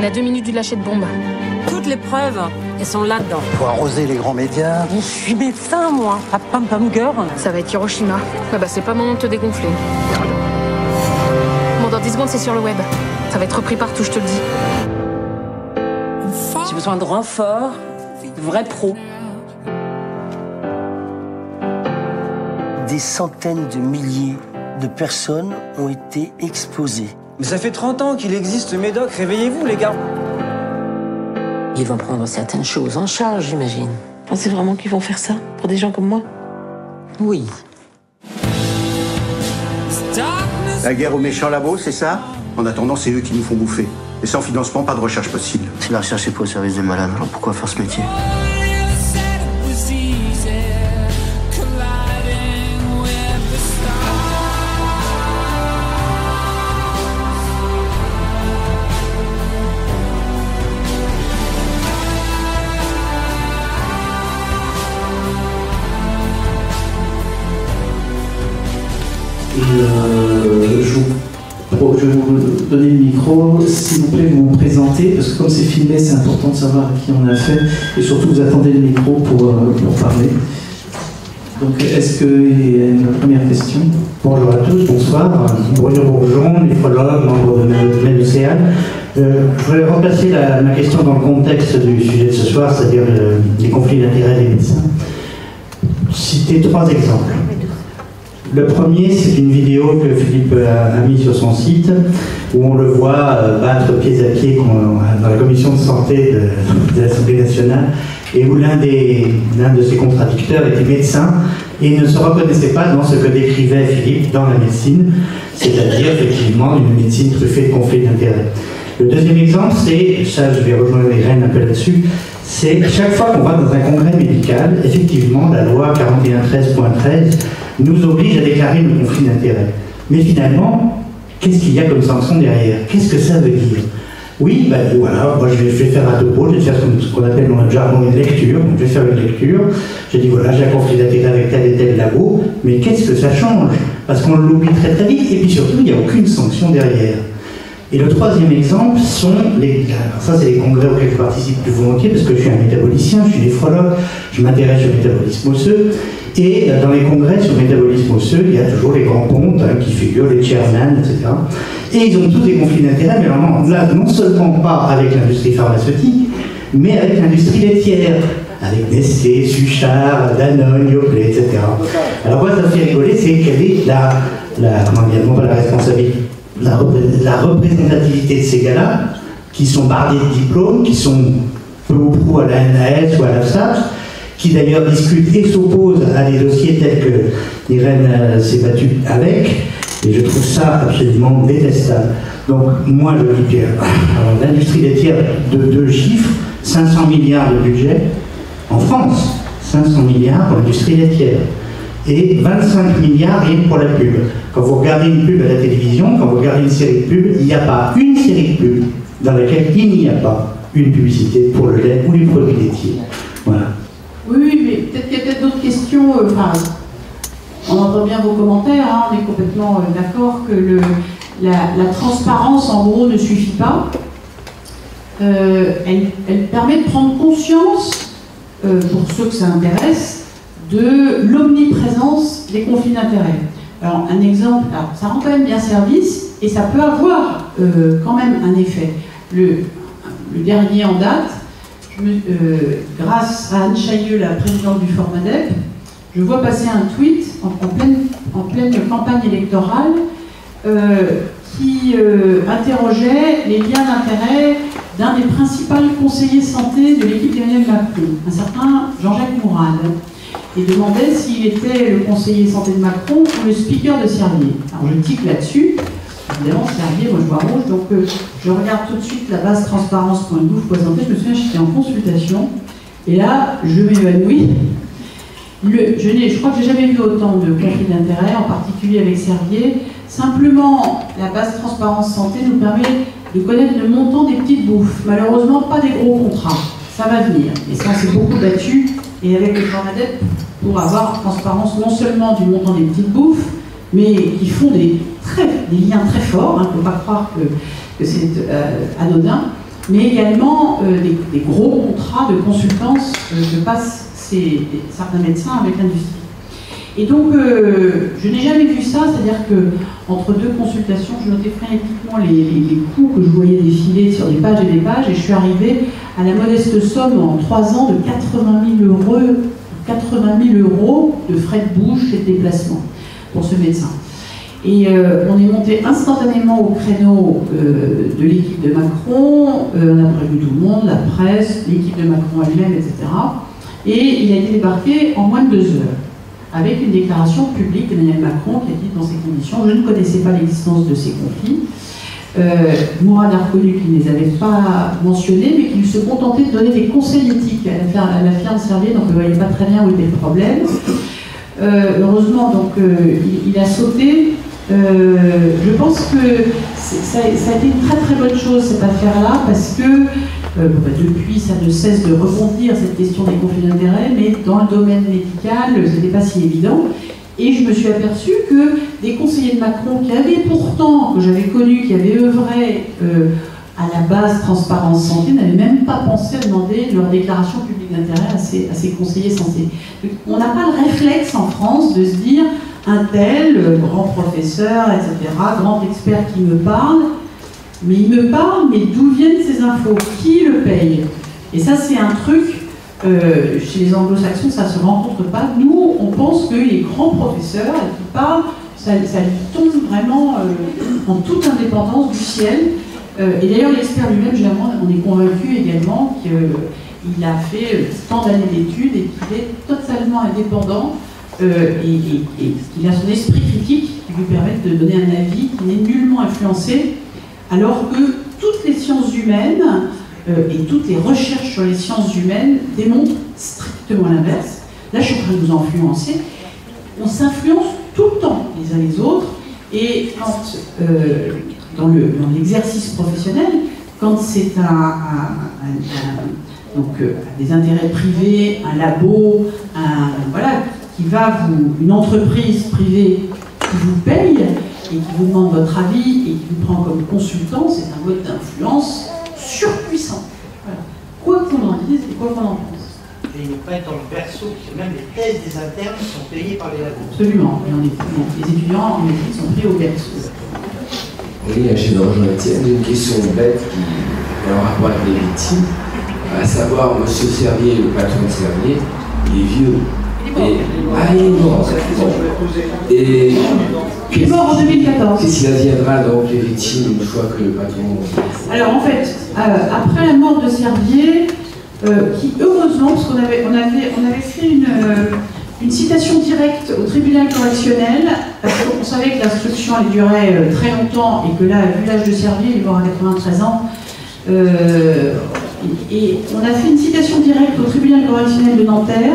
est à 2 minutes du lâcher de bombe. Toutes les preuves, elles sont là-dedans. Faut arroser les grands médias. Je suis médecin, moi, à Pam Girl. Ça va être Hiroshima. Ah bah c'est pas moment de te dégonfler. Bon, dans 10 secondes, c'est sur le web. Ça va être repris partout, je te le dis. J'ai besoin de renforts, de vrais pros. Des centaines de milliers de personnes ont été exposées. Mais ça fait 30 ans qu'il existe ce médoc, réveillez-vous les gars. Ils vont prendre certaines choses en charge, j'imagine. C'est vraiment qu'ils vont faire ça pour des gens comme moi? Oui. La guerre aux méchants labos, c'est ça? En attendant, c'est eux qui nous font bouffer. Et sans financement, pas de recherche possible. Si la recherche est pas au service des malades, alors pourquoi faire ce métier? Je vais vous donner le micro, s'il vous plaît, vous vous présentez, parce que comme c'est filmé, c'est important de savoir à qui on a fait, et surtout vous attendez le micro pour parler. Donc, est-ce qu'il y a une première question? Bonjour à tous, bonsoir. Bruno Bourgeon, néphrologue, membre de MEDOCEAN. Je voulais remplacer ma question dans le contexte du sujet de ce soir, c'est-à-dire les conflits d'intérêts des médecins. Citer 3 exemples. Le premier, c'est une vidéo que Philippe a mise sur son site, où on le voit battre pieds à pied dans la commission de santé de l'Assemblée nationale, et où l'un de ses contradicteurs était médecin et ne se reconnaissait pas dans ce que décrivait Philippe dans la médecine, c'est-à-dire effectivement une médecine truffée de conflits d'intérêts. Le deuxième exemple, c'est, ça je vais rejoindre les graines un peu là-dessus, c'est chaque fois qu'on va dans un congrès médical, effectivement, la loi 4113.13 nous oblige à déclarer le conflit d'intérêts. Mais finalement, qu'est-ce qu'il y a comme sanction derrière? Qu'est-ce que ça veut dire? Oui, ben voilà, moi je vais faire un topo, je vais faire ce qu'on appelle dans le jargon une lecture, donc je vais faire une lecture, je dis voilà, j'ai un conflit d'intérêts avec tel et tel labo, mais qu'est-ce que ça change? Parce qu'on l'oublie très très vite, et puis surtout, il n'y a aucune sanction derrière. Et le troisième exemple sont ça c'est les congrès auxquels je participe plus volontiers parce que je suis un métabolicien, je suis néphrologue, je m'intéresse au métabolisme osseux, et dans les congrès sur le métabolisme osseux, il y a toujours les grands pontes qui figurent, les chairman, etc. Et ils ont tous des conflits d'intérêts, mais vraiment là, non seulement pas avec l'industrie pharmaceutique, mais avec l'industrie laitière, avec Nestlé, Suchard, Danone, Yoplait, etc. Alors moi ça me fait rigoler, c'est quelle est comment dire, non pas la responsabilité, la représentativité de ces gars-là, qui sont bardés de diplômes, qui sont peu ou prou à la NAS ou à l'AFSAP, qui d'ailleurs discutent et s'opposent à des dossiers tels que Irène s'est battue avec, et je trouve ça absolument détestable. Donc moi je dis bien, l'industrie laitière de 2 chiffres, 500 milliards de budget en France, 500 milliards pour l'industrie laitière, et 25 milliards rien que pour la pub. Quand vous regardez une pub à la télévision, quand vous regardez une série de pubs, il n'y a pas une série de pubs dans laquelle il n'y a pas une publicité pour le lait ou les produits laitiers. Voilà. Oui, mais peut-être qu'il y a peut-être d'autres questions. On entend bien vos commentaires, hein, on est complètement d'accord que la transparence, en gros, ne suffit pas. Elle permet de prendre conscience, pour ceux que ça intéresse, de l'omniprésence des conflits d'intérêts. Alors, un exemple, ça rend quand même bien service, et ça peut avoir quand même un effet. Le dernier en date, grâce à Anne Chailleux, la présidente du Formadep, je vois passer un tweet en pleine campagne électorale qui interrogeait les liens d'intérêt d'un des principaux conseillers santé de l'équipe d'Emmanuel Macron, un certain Jean-Jacques Mourad, et demandait s'il était le conseiller santé de Macron ou le speaker de Servier. Alors je tique là-dessus. Évidemment, Servier, moi je vois rouge, donc je regarde tout de suite la base transparence.gouv présentée. Je me souviens, j'étais en consultation, et là, je m'évanouis. Je crois que j'ai jamais vu autant de conflits d'intérêts, en particulier avec Servier. Simplement, la base transparence santé nous permet de connaître le montant des petites bouffes. Malheureusement, pas des gros contrats. Ça va venir. Et ça, on s'est beaucoup battu, et avec le Formadep, pour avoir transparence non seulement du montant des petites bouffes, mais qui font des liens très forts, il ne faut pas croire que c'est anodin, mais également des gros contrats de consultance que passent certains médecins avec l'industrie. Et donc, je n'ai jamais vu ça, c'est-à-dire qu'entre deux consultations, je notais frénétiquement les coûts que je voyais défiler sur des pages et des pages, et je suis arrivée à la modeste somme en 3 ans de 80 000 euros de frais de bouche et de déplacement pour ce médecin. Et on est monté instantanément au créneau de l'équipe de Macron, on a prévu tout le monde, la presse, l'équipe de Macron elle-même, etc. Et il a été débarqué en moins de 2 heures, avec une déclaration publique d'Emmanuel Macron qui a dit dans ces conditions, je ne connaissais pas l'existence de ces conflits. Mourad a reconnu qu'il ne les avait pas mentionnés, mais qu'il se contentait de donner des conseils éthiques à la firme Servier, donc il ne voyait pas très bien où était le problème. Heureusement, donc, il a sauté. Je pense que ça a été une très très bonne chose cette affaire-là, parce que depuis ça ne cesse de rebondir cette question des conflits d'intérêts, mais dans le domaine médical, ce n'était pas si évident. Et je me suis aperçue que des conseillers de Macron qui avaient pourtant, que j'avais connus, qui avaient œuvré à la base Transparence Santé, n'avaient même pas pensé à demander leur déclaration publique d'intérêt à ces conseillers santé. Donc, on n'a pas le réflexe en France de se dire un tel, grand professeur, etc., grand expert qui me parle, mais il me parle, mais d'où viennent ces infos? Qui le paye? Et ça, c'est un truc, chez les anglo-saxons, ça ne se rencontre pas. Nous, on pense que les grands professeurs qui parlent, ça lui tombe vraiment en toute indépendance du ciel. Et d'ailleurs, l'expert lui-même, généralement, on est convaincu également qu'il a fait tant d'années d'études et qu'il est totalement indépendant et qu'il a son esprit critique qui lui permet de donner un avis qui n'est nullement influencé, alors que toutes les sciences humaines et toutes les recherches sur les sciences humaines démontrent strictement l'inverse. Là, je suis en train de vous influencer. On s'influence tout le temps les uns les autres, et quand, dans l'exercice professionnel, quand c'est des intérêts privés, un labo, voilà, une entreprise privée qui vous paye et qui vous demande votre avis et qui vous prend comme consultant, c'est un mode d'influence surpuissant. Voilà. Quoi qu'on en dise et quoi qu'on en pense. Et ils prennent dans le berceau, même les thèses des internes sont payées par les labos. Absolument. Les étudiants en médecine sont pris au berceau. Oui, je vais rejoindre Étienne. J'ai une question bête qui est en rapport avec les victimes. À savoir, M. Servier, le patron de Servier, il est vieux. Il est mort. Et il est mort en 2014. Qu'est-ce qu'il adviendra donc les victimes une fois que le patron... Alors en fait, après la mort de Servier, qui heureusement, parce qu'on avait fait une citation directe au tribunal correctionnel, parce qu'on savait que l'instruction allait durer très longtemps et que là, vu l'âge de Servier, il est mort à 93 ans, et on a fait une citation directe au tribunal correctionnel de Nanterre,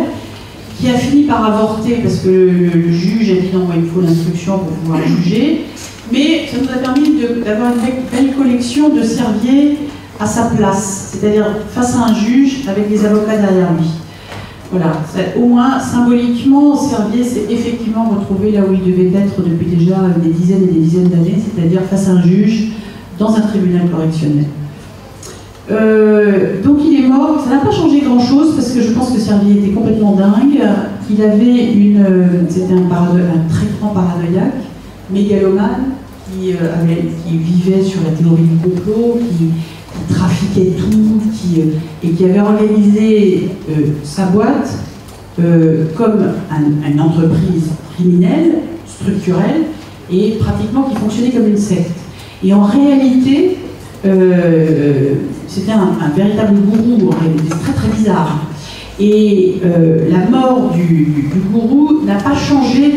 qui a fini par avorter parce que le juge a dit non, il faut l'instruction pour pouvoir juger, mais ça nous a permis d'avoir une belle collection de Servier à sa place, c'est-à-dire face à un juge avec des avocats derrière lui. Voilà, au moins symboliquement, Servier s'est effectivement retrouvé là où il devait être depuis déjà des dizaines et des dizaines d'années, c'est-à-dire face à un juge dans un tribunal correctionnel. Donc il est mort, ça n'a pas changé grand-chose parce que je pense que Servier était complètement dingue. Il avait c'était un très grand paranoïaque, mégalomane, qui vivait sur la théorie du complot, qui trafiquait tout, et qui avait organisé sa boîte comme une entreprise criminelle, structurelle, et pratiquement qui fonctionnait comme une secte. Et en réalité, c'était un véritable gourou, c'était très très bizarre. Et la mort du gourou n'a pas changé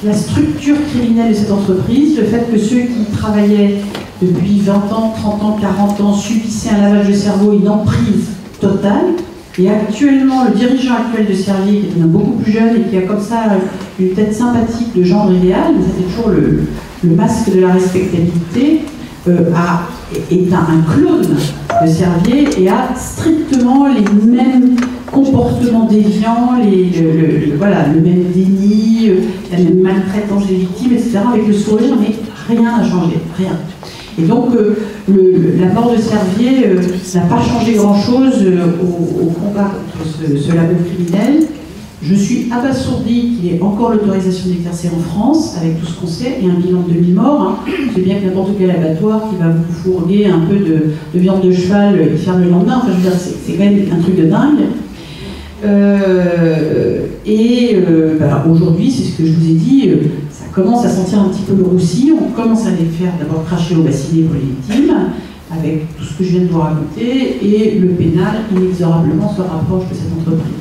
la structure criminelle de cette entreprise, le fait que ceux qui travaillaient depuis 20 ans, 30 ans, 40 ans subissaient un lavage de cerveau, une emprise totale. Et actuellement, le dirigeant actuel de Servier, qui est beaucoup plus jeune et qui a comme ça une tête sympathique de genre idéal, mais c'était toujours le masque de la respectabilité, est un clone de Servier et a strictement les mêmes comportements déviants, le même déni, la même maltraitance des victimes, etc. avec le sourire, mais rien n'a changé, rien. Et donc, la mort de Servier n'a pas changé grand-chose au combat contre ce label criminel. Je suis abasourdie qu'il y ait encore l'autorisation d'exercer en France, avec tout ce qu'on sait, et un bilan de 2000 morts. Hein. C'est bien que n'importe quel abattoir qui va vous fourguer un peu de viande de cheval, il ferme le lendemain. Enfin, je veux dire, c'est quand même un truc de dingue. Aujourd'hui, c'est ce que je vous ai dit, ça commence à sentir un petit peu le roussi. On commence à les faire d'abord cracher au bassinet pour les victimes, avec tout ce que je viens de vous raconter, et le pénal, inexorablement, se rapproche de cette entreprise.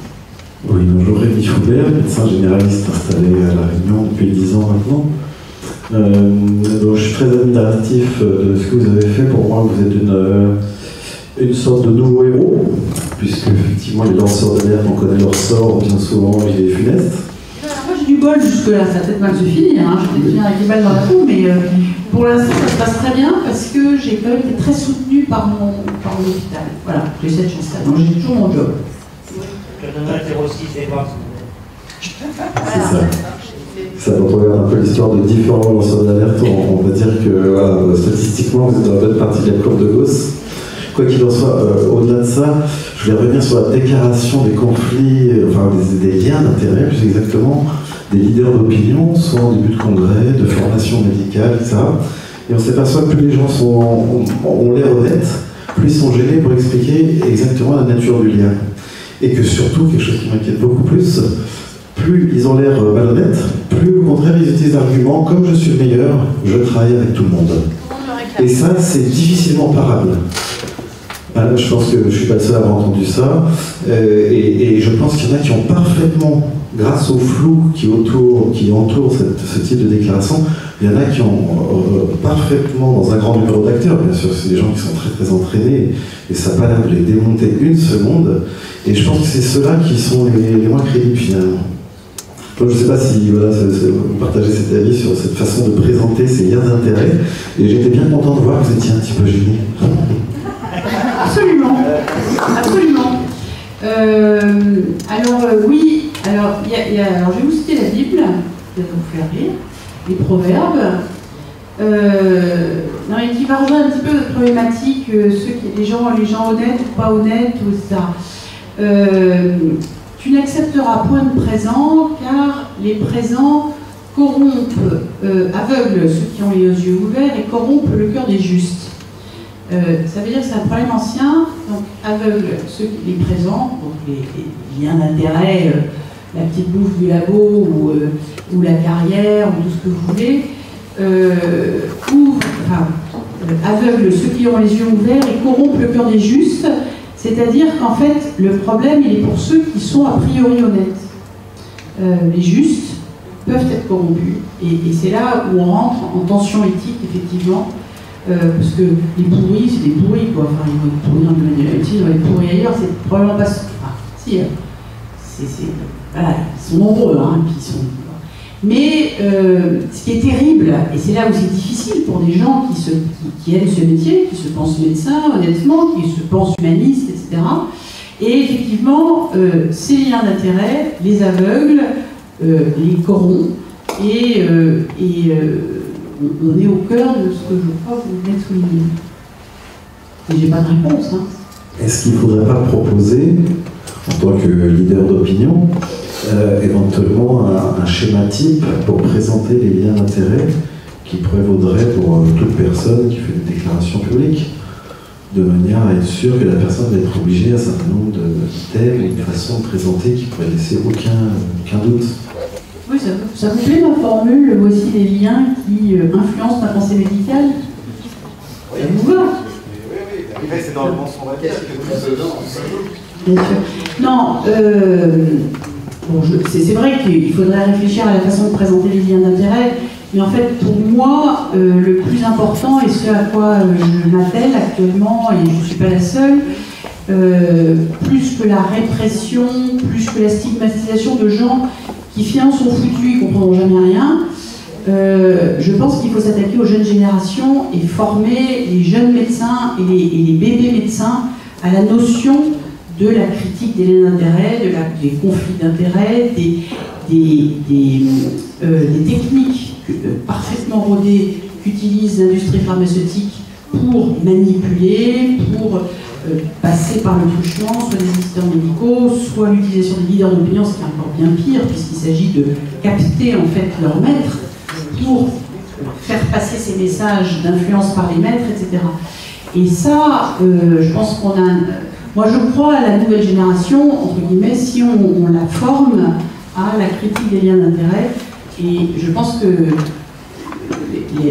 Oui, bonjour, Rémi Foubert, médecin généraliste installé à La Réunion depuis 10 ans maintenant. Donc, je suis très admiratif de ce que vous avez fait. Pour moi, vous êtes une sorte de nouveau héros, puisque effectivement les lanceurs d'alerte, on connaît leur sort, bien souvent il est funeste. Moi j'ai du bol jusque-là, ça va peut-être mal se finir, hein. Je vais finir avec les balles dans la peau, mais pour l'instant ça se passe très bien parce que j'ai quand même été très soutenue par mon hôpital. Voilà, j'ai cette chance-là, donc j'ai toujours mon job. Je donnerai 06 et voir. C'est ça. Ça, quand on regarde un peu l'histoire de différents lanceurs d'alerte, on va dire que voilà, statistiquement vous êtes dans la bonne partie de la courbe de Gauss. Quoi qu'il en soit, au-delà de ça, je voulais revenir sur la déclaration des conflits, enfin des liens d'intérêt, plus exactement, des leaders d'opinion, soit en début de congrès, de formation médicale, etc. Et on s'aperçoit que plus les gens ont l'air honnêtes, plus ils sont gênés pour expliquer exactement la nature du lien. Et que surtout, quelque chose qui m'inquiète beaucoup plus ils ont l'air malhonnêtes, plus au contraire ils utilisent l'argument « comme je suis le meilleur, je travaille avec tout le monde ». Et ça, c'est difficilement parable. Alors, je pense que je ne suis pas le seul à avoir entendu ça, et je pense qu'il y en a qui ont parfaitement, grâce au flou qui entoure ce type de déclaration, il y en a qui ont parfaitement, dans un grand numéro d'acteurs, bien sûr, c'est des gens qui sont très très entraînés, et ça n'a pas l'air de les démonter une seconde, et je pense que c'est ceux-là qui sont les moins crédibles finalement. Donc, je ne sais pas si vous partagez cet avis sur cette façon de présenter ces liens d'intérêt, et j'étais bien content de voir que vous étiez un petit peu gêné. Absolument, absolument. Oui, alors je vais vous citer la Bible, peut-être vous faire rire, les proverbes, qui va rejoindre un petit peu notre problématique, les gens honnêtes ou pas honnêtes, ou ça. Tu n'accepteras point de présent, car les présents corrompent, aveuglent ceux qui ont les yeux ouverts et corrompent le cœur des justes. Ça veut dire que c'est un problème ancien, donc aveugle les présents, donc les liens d'intérêt, la petite bouffe du labo ou la carrière, ou tout ce que vous voulez, aveugle ceux qui ont les yeux ouverts et corrompent le cœur des justes, c'est-à-dire qu'en fait, le problème, il est pour ceux qui sont a priori honnêtes. Les justes peuvent être corrompus, et c'est là où on rentre en tension éthique, effectivement. Parce que les pourris, c'est des pourris, quoi. Enfin, ils vont être pourris dans le domaine de ils vont être pourris ailleurs, c'est probablement pas... Voilà, ils sont nombreux, hein, puis ils sont... Mais ce qui est terrible, et c'est là où c'est difficile pour des gens qui aiment ce métier, qui se pensent médecins, honnêtement, qui se pensent humanistes, etc. Et effectivement, ces liens d'intérêt les aveuglent, les corrompent, et on est au cœur de ce que je crois que vous venez de souligner. Et j'ai pas de réponse. Hein. Est-ce qu'il ne faudrait pas proposer, en tant que leader d'opinion, éventuellement un schéma type pour présenter les liens d'intérêt qui prévaudrait pour toute personne qui fait des déclarations publiques, de manière à être sûr que la personne va être obligée à un certain nombre de thèmes et de façons de présenter qui pourraient laisser aucun doute? Oui, ça vous plaît ma formule, voici les liens qui influencent ma pensée médicale? Oui. Ça vous va? Oui, c'est dans le bon sens. Bien sûr. Non, c'est vrai qu'il faudrait réfléchir à la façon de présenter les liens d'intérêt, mais en fait, pour moi, le plus important, et ce à quoi je m'attelle actuellement, et je ne suis pas la seule, plus que la répression, plus que la stigmatisation de gens qui finalement sont foutus, ils ne comprendront jamais rien. Je pense qu'il faut s'attaquer aux jeunes générations et former les jeunes médecins et les bébés médecins à la notion de la critique des liens d'intérêt, des conflits d'intérêt, des techniques parfaitement rodées qu'utilise l'industrie pharmaceutique pour manipuler, pour passer par le truchement, soit des assistants médicaux, soit l'utilisation des leaders d'opinion, ce qui est encore bien pire, puisqu'il s'agit de capter en fait leur maître pour faire passer ces messages d'influence par les maîtres, etc. Et ça, je pense qu'on a... Moi, je crois à la nouvelle génération, entre guillemets, si on la forme à la critique des liens d'intérêt. Et je pense que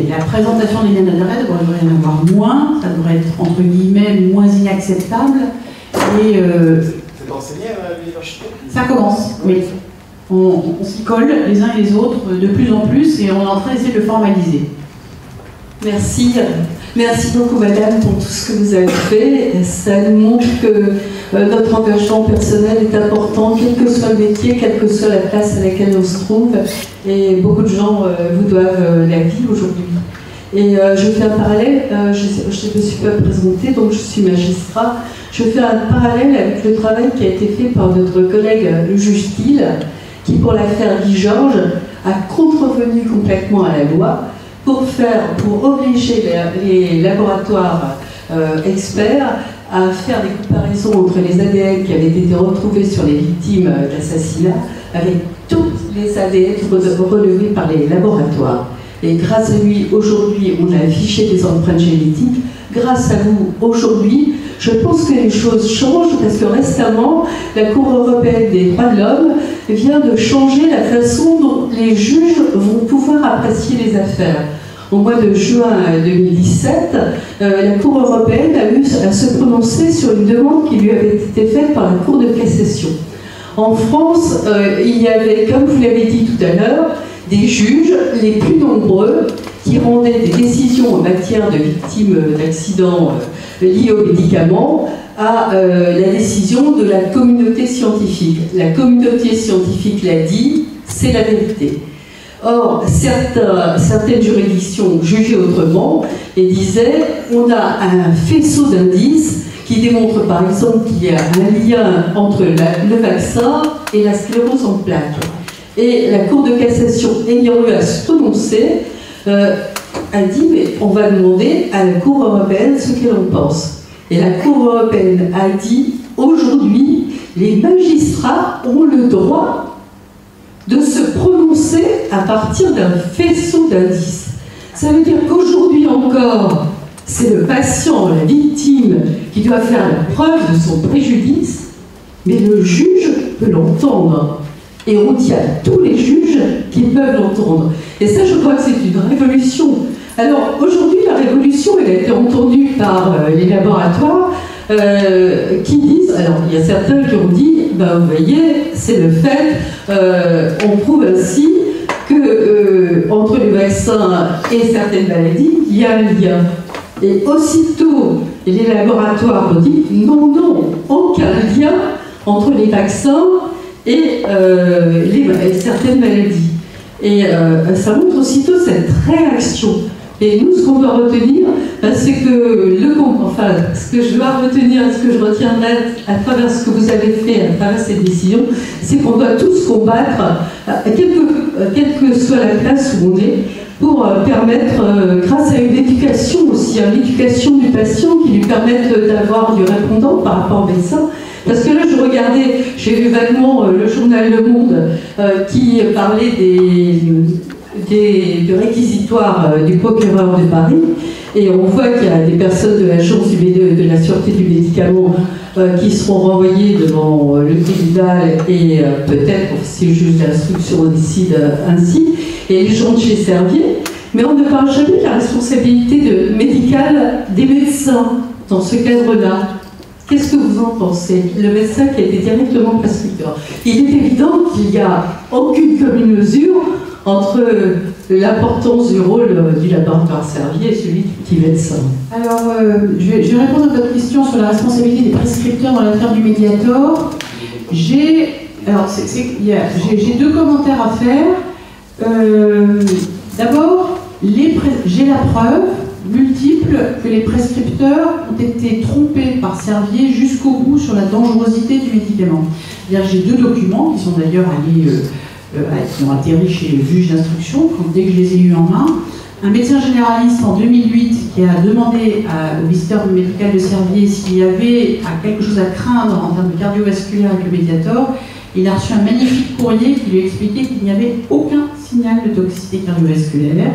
la présentation des liens d'intérêt devrait y en avoir moins, ça devrait être, entre guillemets, moins inacceptable. Et c'est d'enseigner le leadership. Ça commence, oui. On s'y colle les uns et les autres de plus en plus et on est en train d'essayer de le formaliser. Merci. Merci beaucoup, madame, pour tout ce que vous avez fait. Ça nous montre que notre engagement personnel est important, quel que soit le métier, quelle que soit la place à laquelle on se trouve. Et beaucoup de gens vous doivent la vie aujourd'hui. Et je fais un parallèle, je ne me suis pas présentée, donc je suis magistrat. Je fais un parallèle avec le travail qui a été fait par notre collègue le juge Thiel, qui, pour l'affaire Guy Georges, a contrevenu complètement à la loi pour obliger les laboratoires experts à faire des comparaisons entre les ADN qui avaient été retrouvés sur les victimes d'assassinat avec tous les ADN relevés par les laboratoires. Et grâce à lui, aujourd'hui, on a affiché des empreintes génétiques. Grâce à vous, aujourd'hui, je pense que les choses changent parce que récemment, la Cour européenne des droits de l'homme vient de changer la façon dont les juges vont pouvoir apprécier les affaires. Au mois de juin 2017, la Cour européenne a eu à se prononcer sur une demande qui lui avait été faite par la Cour de cassation. En France, il y avait, comme vous l'avez dit tout à l'heure, des juges les plus nombreux qui rendaient des décisions en matière de victimes d'accidents liés aux médicaments à la décision de la communauté scientifique. La communauté scientifique l'a dit, c'est la vérité. Or, certaines juridictions jugeaient autrement et disaient on a un faisceau d'indices qui démontre par exemple qu'il y a un lien entre le vaccin et la sclérose en plaques. Et la Cour de cassation, ayant eu à se prononcer, a dit mais on va demander à la Cour européenne ce qu'elle en pense. Et la Cour européenne a dit aujourd'hui, les magistrats ont le droit de se prononcer à partir d'un faisceau d'indices. Ça veut dire qu'aujourd'hui encore, c'est le patient, la victime, qui doit faire la preuve de son préjudice, mais le juge peut l'entendre. Et on dit à tous les juges qu'ils peuvent l'entendre. Et ça, je crois que c'est une révolution. Alors, aujourd'hui, la révolution, elle a été entendue par les laboratoires qui disent, alors il y a certains qui ont dit, ben, vous voyez, c'est le fait, on prouve ainsi que entre les vaccins et certaines maladies, il y a un lien. Et aussitôt, les laboratoires ont dit, non, aucun lien entre les vaccins et certaines maladies. Et ça montre aussitôt cette réaction. Et nous, ce qu'on doit retenir, c'est que ce que je dois retenir, ce que je retiendrai à travers ce que vous avez fait, à travers cette décision, c'est qu'on doit tous combattre, quelle que soit la classe où on est, pour permettre, grâce à une éducation aussi, l'éducation du patient qui lui permette d'avoir du répondant par rapport au médecin. Parce que là, j'ai vu vaguement le journal Le Monde qui parlait du réquisitoire du procureur de Paris, et on voit qu'il y a des personnes de l'agence de la sûreté du médicament qui seront renvoyées devant le tribunal et peut-être, si le juge d'instruction décide ainsi, et les gens de chez Servier, mais on ne parle jamais de la responsabilité médicale des médecins dans ce cadre-là. Qu'est-ce que vous en pensez? Le médecin qui a été directement prescripteur. Il est évident qu'il n'y a aucune commune mesure entre l'importance du rôle du laboratoire Servier et celui du petit médecin. Alors, je vais répondre à votre question sur la responsabilité des prescripteurs dans l'affaire du Mediator. J'ai deux commentaires à faire. D'abord, j'ai la preuve multiples que les prescripteurs ont été trompés par Servier jusqu'au bout sur la dangerosité du médicament. J'ai deux documents qui sont d'ailleurs allés qui ont atterri chez le juge d'instruction dès que je les ai eus en main, un médecin généraliste en 2008 qui a demandé au visiteur médical de Servier s'il y avait quelque chose à craindre en termes de cardiovasculaire avec le Mediator. Il a reçu un magnifique courrier qui lui expliquait qu'il n'y avait aucun signal de toxicité cardiovasculaire.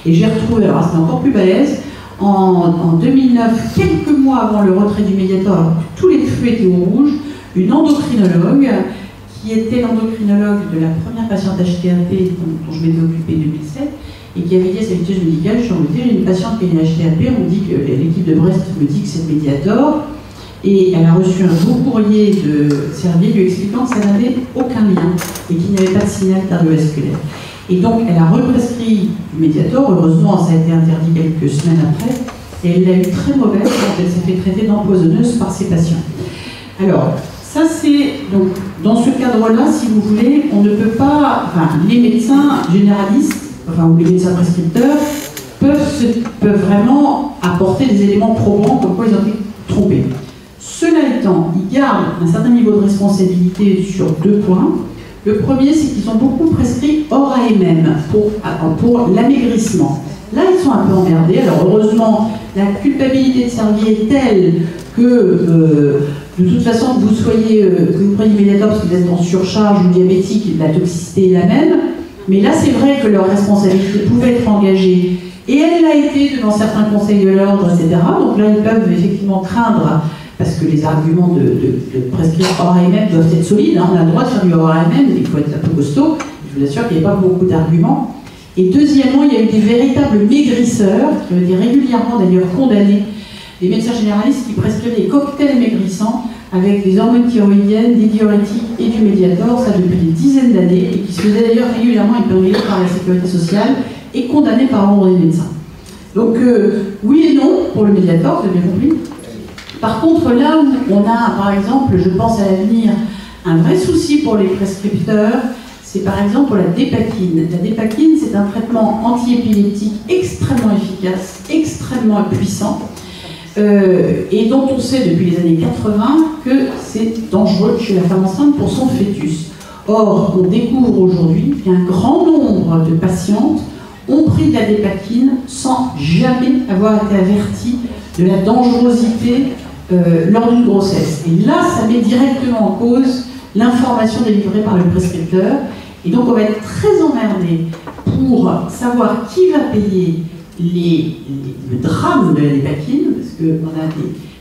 Et j'ai retrouvé, alors c'était encore plus balèze, en 2009, quelques mois avant le retrait du Mediator, alors que tous les feux étaient au rouge, une endocrinologue qui était l'endocrinologue de la première patiente HTAP dont je m'étais occupée en 2007, et qui avait dit à sa liteuse médicale, je suis embêtée, j'ai une patiente qui a une HTAP, on me dit que l'équipe de Brest me dit que c'est le Mediator, et elle a reçu un beau courrier de Servier lui expliquant que ça n'avait aucun lien et qu'il n'y avait pas de signal cardiovasculaire. Et donc elle a represcrit du Mediator, heureusement ça a été interdit quelques semaines après, et elle l'a eu très mauvaise quand elle s'est fait traiter d'empoisonneuse par ses patients. Alors, ça c'est, donc, dans ce cadre-là, si vous voulez, on ne peut pas, enfin, les médecins généralistes, enfin, ou les médecins prescripteurs, peuvent vraiment apporter des éléments probants comme quoi ils ont été trompés. Cela étant, ils gardent un certain niveau de responsabilité sur deux points. Le premier, c'est qu'ils ont beaucoup prescrit hors AMM pour l'amaigrissement. Là, ils sont un peu emmerdés. Alors, heureusement, la culpabilité de Servier est telle que, de toute façon, que vous preniez Mediator parce que vous êtes en surcharge ou diabétique, la toxicité est la même. Mais là, c'est vrai que leur responsabilité pouvait être engagée. Et elle l'a été devant certains conseils de l'ordre, etc. Donc là, ils peuvent effectivement craindre, parce que les arguments de prescrire hors AMM doivent être solides. Hein. On a le droit de faire du hors AMM, mais il faut être un peu costaud. Je vous assure qu'il n'y a pas beaucoup d'arguments. Et deuxièmement, il y a eu des véritables maigrisseurs, qui ont été régulièrement d'ailleurs condamnés, des médecins généralistes qui prescrivaient des cocktails maigrissants avec des hormones thyroïdiennes, des diurétiques et du Mediator, ça depuis des dizaines d'années, et qui se faisaient d'ailleurs régulièrement épingler par la sécurité sociale et condamnés par l'ordre des médecins. Donc oui et non pour le Mediator, vous avez bien compris. Par contre, là où on a, par exemple, je pense à l'avenir, un vrai souci pour les prescripteurs, c'est par exemple pour la dépakine. La dépakine, c'est un traitement antiépileptique extrêmement efficace, extrêmement puissant, et dont on sait depuis les années 80 que c'est dangereux chez la femme enceinte pour son fœtus. Or, on découvre aujourd'hui qu'un grand nombre de patientes ont pris de la dépakine sans jamais avoir été averties de la dangerosité lors d'une grossesse. Et là, ça met directement en cause l'information délivrée par le prescripteur. Et donc, on va être très emmerdé pour savoir qui va payer le drame de la dépakine, parce qu'on a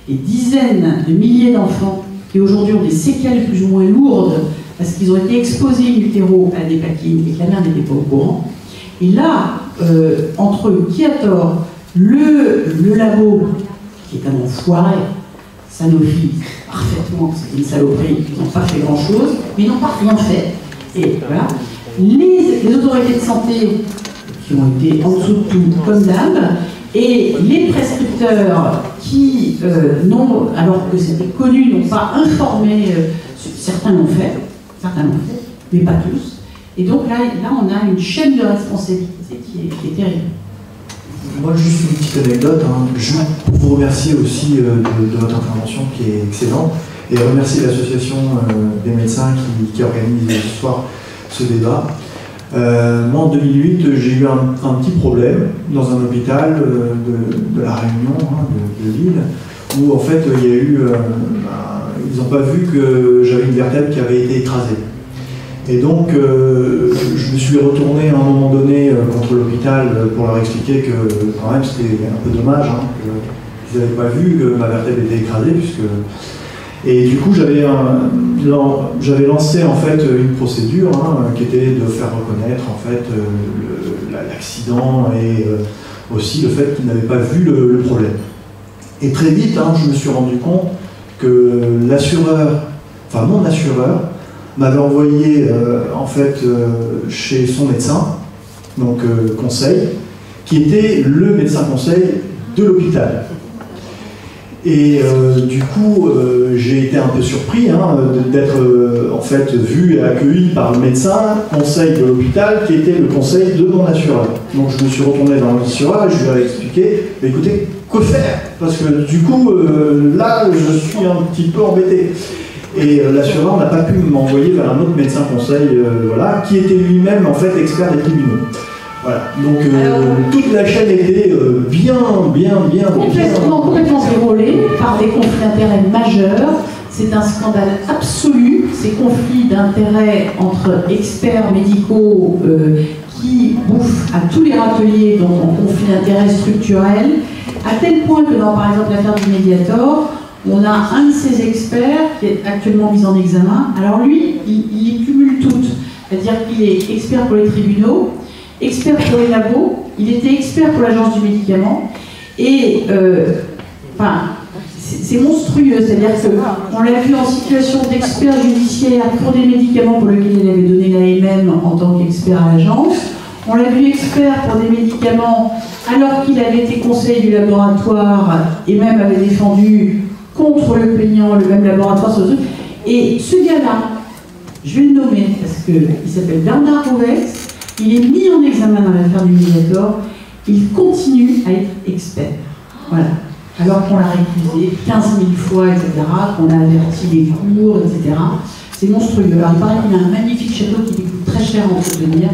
des dizaines de milliers d'enfants qui aujourd'hui ont des séquelles plus ou moins lourdes parce qu'ils ont été exposés in utero à la dépakine et que la mère n'était pas au courant. Et là, entre qui a tort, le labo, qui est un enfoiré, Sanofi, parfaitement, c'est une saloperie, ils n'ont pas fait grand-chose, mais ils n'ont pas rien fait. Et voilà. Les autorités de santé qui ont été en dessous de tout, comme d'hab, et les prescripteurs qui, alors que c'était connu, n'ont pas informé, certains l'ont fait, mais pas tous. Et donc là on a une chaîne de responsabilité qui est terrible. Moi, juste une petite anecdote, juste pour vous remercier aussi de votre intervention qui est excellente, et remercier l'association des médecins qui organise ce soir ce débat. Moi, en 2008, j'ai eu un petit problème dans un hôpital de La Réunion, de Lille, où en fait, il y a eu... ils n'ont pas vu que j'avais une vertèbre qui avait été écrasée. Et donc, je me suis retourné à un moment donné contre l'hôpital pour leur expliquer que quand même c'était un peu dommage, qu'ils n'avaient pas vu que ma vertèbre était écrasée, puisque... Et du coup, j'avais lancé en fait une procédure qui était de faire reconnaître en fait l'accident et aussi le fait qu'ils n'avaient pas vu le problème. Et très vite, je me suis rendu compte que l'assureur, enfin mon assureur, m'avait envoyé en fait chez son médecin, donc conseil, qui était le médecin conseil de l'hôpital. Et du coup, j'ai été un peu surpris d'être en fait vu et accueilli par le médecin conseil de l'hôpital qui était le conseil de mon assureur. Donc je me suis retourné dans l'assureur et je lui ai expliqué, écoutez, que faire? Parce que du coup, là, je suis un petit peu embêté. Et l'assureur n'a pas pu m'envoyer vers un autre médecin conseil, voilà, qui était lui-même en fait expert des tribunaux. Voilà. Donc toute la chaîne était bien complètement déroulée par des conflits d'intérêts majeurs. C'est un scandale absolu, ces conflits d'intérêts entre experts médicaux qui bouffent à tous les râteliers, donc en conflit d'intérêts structurels, à tel point que dans, par exemple, l'affaire du Mediator, on a un de ces experts qui est actuellement mis en examen. Alors lui, il cumule toutes. C'est-à-dire qu'il est expert pour les tribunaux, expert pour les labos, il était expert pour l'agence du médicament, et c'est monstrueux, c'est-à-dire qu'on l'a vu en situation d'expert judiciaire pour des médicaments pour lesquels il avait donné l'AMM en tant qu'expert à l'agence, on l'a vu expert pour des médicaments alors qu'il avait été conseiller du laboratoire et même avait défendu contre le plaignant, le même laboratoire sur le truc. Et ce gars-là, je vais le nommer parce qu'il s'appelle Bernard Rouvex, il est mis en examen dans l'affaire du Mediator, il continue à être expert. Voilà. Alors qu'on l'a récusé 15 000 fois, etc., qu'on a averti les cours, etc. C'est monstrueux. Alors il paraît qu'il a un magnifique château qui lui coûte très cher à entretenir,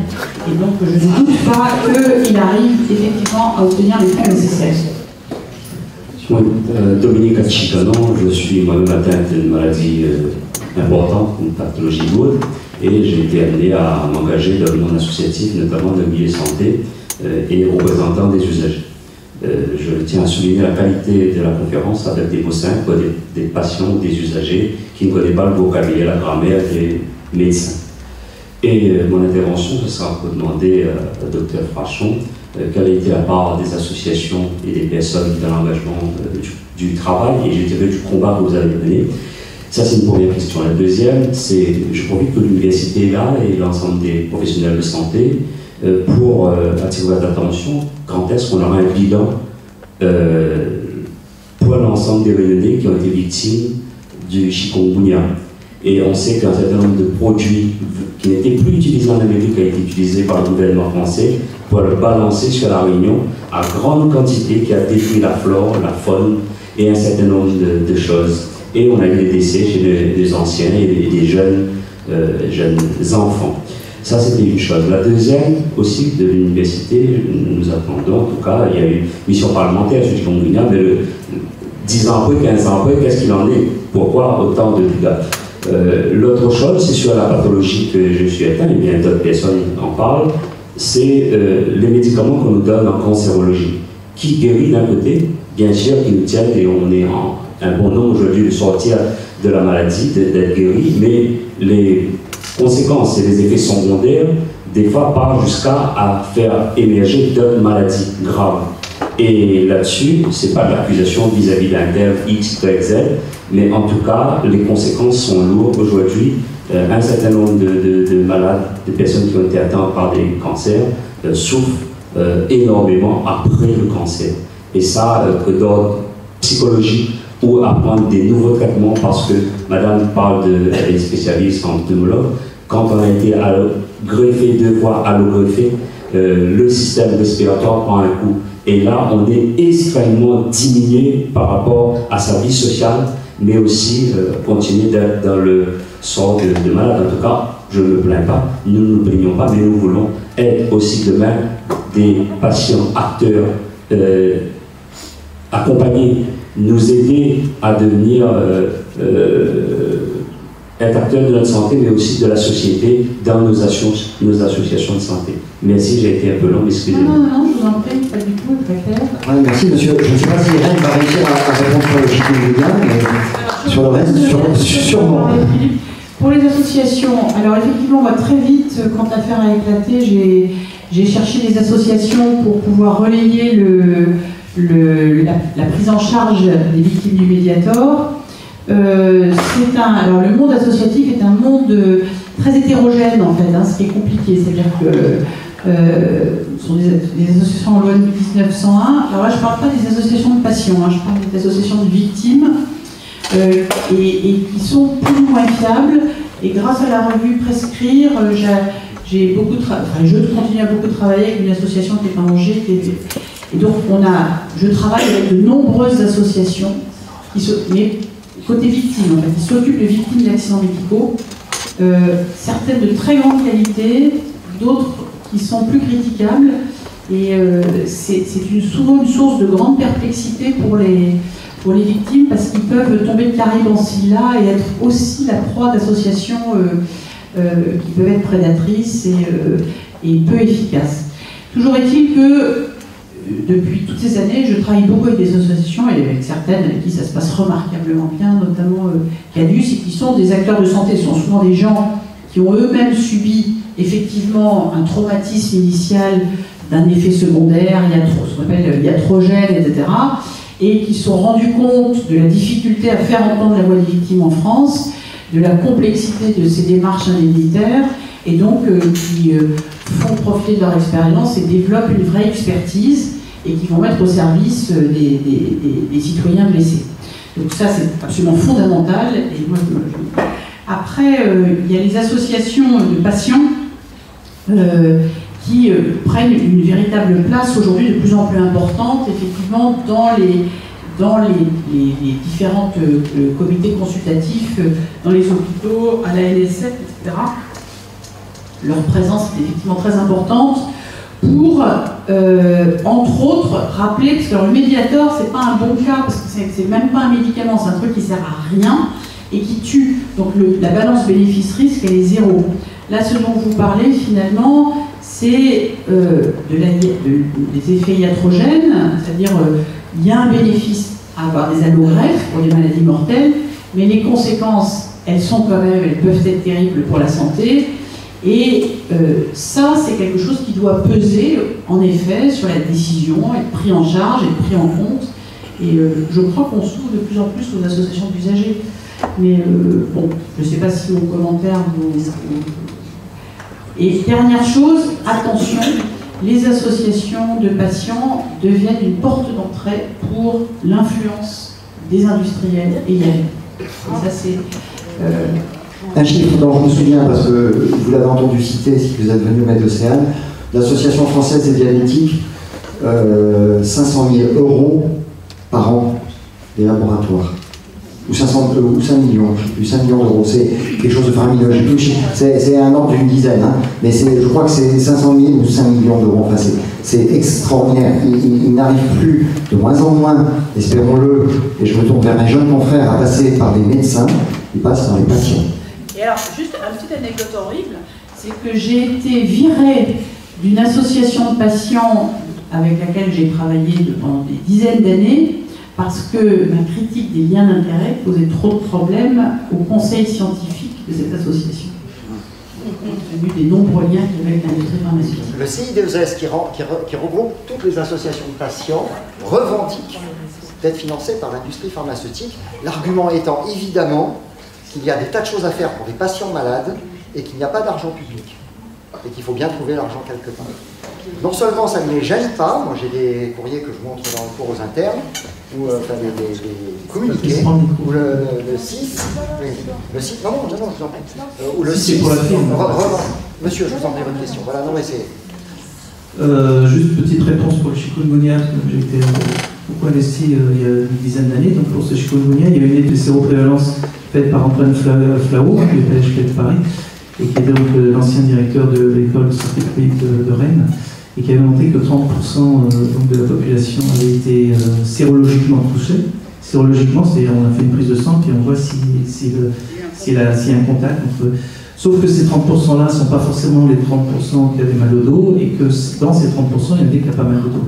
et donc je ne doute pas qu'il arrive effectivement à obtenir les fonds nécessaires. Oui, Dominique Achicano, je suis moi-même atteint d'une maladie importante, une pathologie lourde, et j'ai été amené à m'engager dans le monde associatif, notamment dans le milieu santé et représentant des usagers. Je tiens à souligner la qualité de la conférence avec des mots simples, des patients, des usagers qui ne connaissent pas le vocabulaire, la grammaire des médecins. Et mon intervention, ce sera pour demander au Dr Frachon quelle a été la part des associations et des personnes dans l'engagement du travail et je dirais du combat que vous avez mené. Ça, c'est une première question. La deuxième, c'est, je profite que l'université est là et l'ensemble des professionnels de santé pour attirer votre attention quand est-ce qu'on aura un bilan pour l'ensemble des Réunionnais qui ont été victimes du chikungunya. Et on sait qu'un certain nombre de produits qui n'étaient plus utilisés en Amérique a été utilisé par le gouvernement français pour le balancer sur la Réunion à grande quantité qui a détruit la flore, la faune et un certain nombre de choses. Et on a eu des décès chez des anciens et des jeunes enfants. Ça, c'était une chose. La deuxième, aussi, de l'université, nous attendons, en tout cas, il y a eu une mission parlementaire sur chikungunya, mais 10 ans après, 15 ans après, qu'est-ce qu'il en est? Pourquoi autant de dégâts? L'autre chose, c'est sur la pathologie que je suis atteint, et bien d'autres personnes en parlent, c'est les médicaments qu'on nous donne en cancérologie, qui guérit d'un côté, bien sûr, qui nous tiennent, et on est en un bon nombre aujourd'hui de sortir de la maladie, d'être guéri, mais les conséquences et les effets secondaires, des fois, partent jusqu'à faire émerger d'autres maladies graves. Et là-dessus, ce n'est pas de l'accusation vis-à-vis d'un tel X, Y, Z, mais en tout cas, les conséquences sont lourdes aujourd'hui. Un certain nombre de malades, de personnes qui ont été atteintes par des cancers, souffrent énormément après le cancer. Et ça, que d'ordre psychologique ou à prendre des nouveaux traitements, parce que madame parle des spécialistes en pneumologue, quand on a été greffé 2 fois allogreffé, le système respiratoire prend un coup. Et là, on est extrêmement diminué par rapport à sa vie sociale, mais aussi continuer d'être dans le sort de malade. En tout cas, je ne me plains pas, nous ne nous plaignons pas, mais nous voulons être aussi demain des patients, acteurs, accompagner, nous aider à devenir être acteurs de notre santé, mais aussi de la société dans nos associations de santé. Merci, j'ai été un peu long, excusez-moi. Non, je vous en prie, pas du tout, très clair. Ouais, merci, monsieur. Je ne sais pas si Irène va réussir à répondre sur le chikungunya, mais sur le reste, sûrement. Pour les associations, alors effectivement, moi, très vite, quand l'affaire a éclaté, j'ai cherché des associations pour pouvoir relayer la prise en charge des victimes du Mediator. Alors le monde associatif est un monde très hétérogène en fait, ce qui est compliqué, c'est-à-dire que ce sont des associations en loi de 1901. Alors là, je ne parle pas des associations de patients, je parle des associations de victimes et qui sont plus ou moins fiables. Et grâce à la revue Prescrire, j'ai beaucoup je continue à beaucoup travailler avec une association qui est en Angers. Et donc je travaille avec de nombreuses associations mais côté victimes, en fait, qui s'occupent des victimes d'accidents médicaux, certaines de très grande qualité, d'autres qui sont plus critiquables. Et c'est souvent une source de grande perplexité pour les victimes, parce qu'ils peuvent tomber de Caribe-en-Silla et être aussi la proie d'associations qui peuvent être prédatrices et peu efficaces. Toujours est-il que depuis toutes ces années, je travaille beaucoup avec des associations, et avec certaines avec qui ça se passe remarquablement bien, notamment Cadus, et qui sont des acteurs de santé. Ce sont souvent des gens qui ont eux-mêmes subi effectivement un traumatisme initial d'un effet secondaire, ce qu'on appelle iatrogène, etc., et qui se sont rendus compte de la difficulté à faire entendre la voix des victimes en France, de la complexité de ces démarches indemnitaires, et donc qui font profiter de leur expérience et développent une vraie expertise, et qui vont mettre au service des citoyens blessés. Donc ça, c'est absolument fondamental. Et moi, après, il y a les associations de patients qui prennent une véritable place aujourd'hui de plus en plus importante, effectivement, dans les différents comités consultatifs, dans les hôpitaux, à la NSF, etc. Leur présence est effectivement très importante pour, entre autres, rappeler, parce que le Mediator, c'est pas un bon cas, parce que c'est même pas un médicament, c'est un truc qui sert à rien et qui tue. Donc la balance bénéfice-risque, elle est zéro. Là, ce dont vous parlez, finalement, c'est des effets iatrogènes, c'est-à-dire il y a un bénéfice à avoir des allogreffes pour les maladies mortelles, mais les conséquences, elles sont quand même, elles peuvent être terribles pour la santé. Et ça, c'est quelque chose qui doit peser, en effet, sur la décision, être pris en charge, être pris en compte. Et je crois qu'on s'ouvre de plus en plus aux associations d'usagers. Mais bon, je ne sais pas si mon commentaire vous... Et dernière chose, attention, les associations de patients deviennent une porte d'entrée pour l'influence des industriels et Et ça, c'est... Un chiffre dont je me souviens, parce que vous l'avez entendu citer si vous êtes venu au Med-Océan, l'Association française des diabétiques, 500 000 € par an des laboratoires. Ou 5 millions, je sais plus, 5 millions d'euros, c'est quelque chose de faramineux. C'est un ordre d'une dizaine, hein, mais je crois que c'est 500 000 ou 5 millions d'euros. Enfin, c'est extraordinaire. Il n'arrive plus, de moins en moins, espérons-le, et je me tourne vers mes jeunes confrères, à passer par des médecins, ils passent par les patients. Et alors, juste une petite anecdote horrible, c'est que j'ai été virée d'une association de patients avec laquelle j'ai travaillé pendant des dizaines d'années, parce que ma critique des liens d'intérêt posait trop de problèmes au conseil scientifique de cette association. Compte tenu des nombreux liens qu'il y avait avec l'industrie pharmaceutique. Le CIDES, qui regroupe toutes les associations de patients, revendique d'être financé par l'industrie pharmaceutique, l'argument étant évidemment qu'il y a des tas de choses à faire pour les patients malades et qu'il n'y a pas d'argent public, et qu'il faut bien trouver l'argent quelque part. Non seulement ça ne les gêne pas, moi j'ai des courriers que je montre dans le cours aux internes, ou enfin des communiqués, ou le 6, le 6, non, je vous en prie, ou le 6, monsieur, je vous en prie votre question, voilà, non mais c'est... Juste petite réponse pour le chikungunya, j'ai été beaucoup investi il y a une dizaine d'années, donc pour ce chikungunya, il y avait une étude de séroprévalence faite par Antoine Flao, du PHP de Paris, et qui était donc l'ancien directeur de l'école de santé publique de Rennes, et qui avait montré que 30% donc de la population avait été sérologiquement touchée. Sérologiquement, c'est-à-dire on a fait une prise de sang, puis on voit s'il y a un contact entre... Sauf que ces 30%-là ne sont pas forcément les 30% qui avaient mal au dos, et que dans ces 30%, il y en avait qui n'ont pas mal au dos.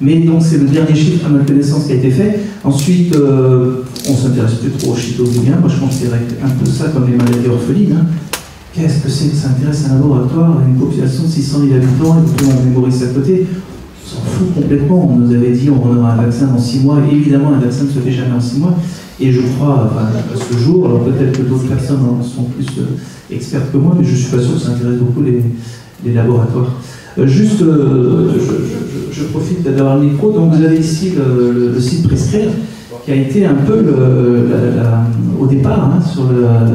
Mais donc c'est le dernier chiffre à ma connaissance qui a été fait. Ensuite, on ne s'intéresse plus trop au chikungunya. Moi, je considérais un peu ça comme les maladies orphelines. Hein. Qu'est-ce que c'est que ça intéresse un laboratoire à une population de 600 000 habitants et puis on mémorise à côté? On s'en fout complètement. On nous avait dit on aura un vaccin dans 6 mois. Et évidemment, un vaccin ne se fait jamais en 6 mois. Et je crois, enfin, à ce jour, alors peut-être que d'autres personnes en sont plus expertes que moi, mais je ne suis pas sûr que ça intéresse beaucoup les laboratoires. Juste, je profite d'avoir le micro. Donc vous avez ici le site Prescrire, qui a été un peu au départ, hein,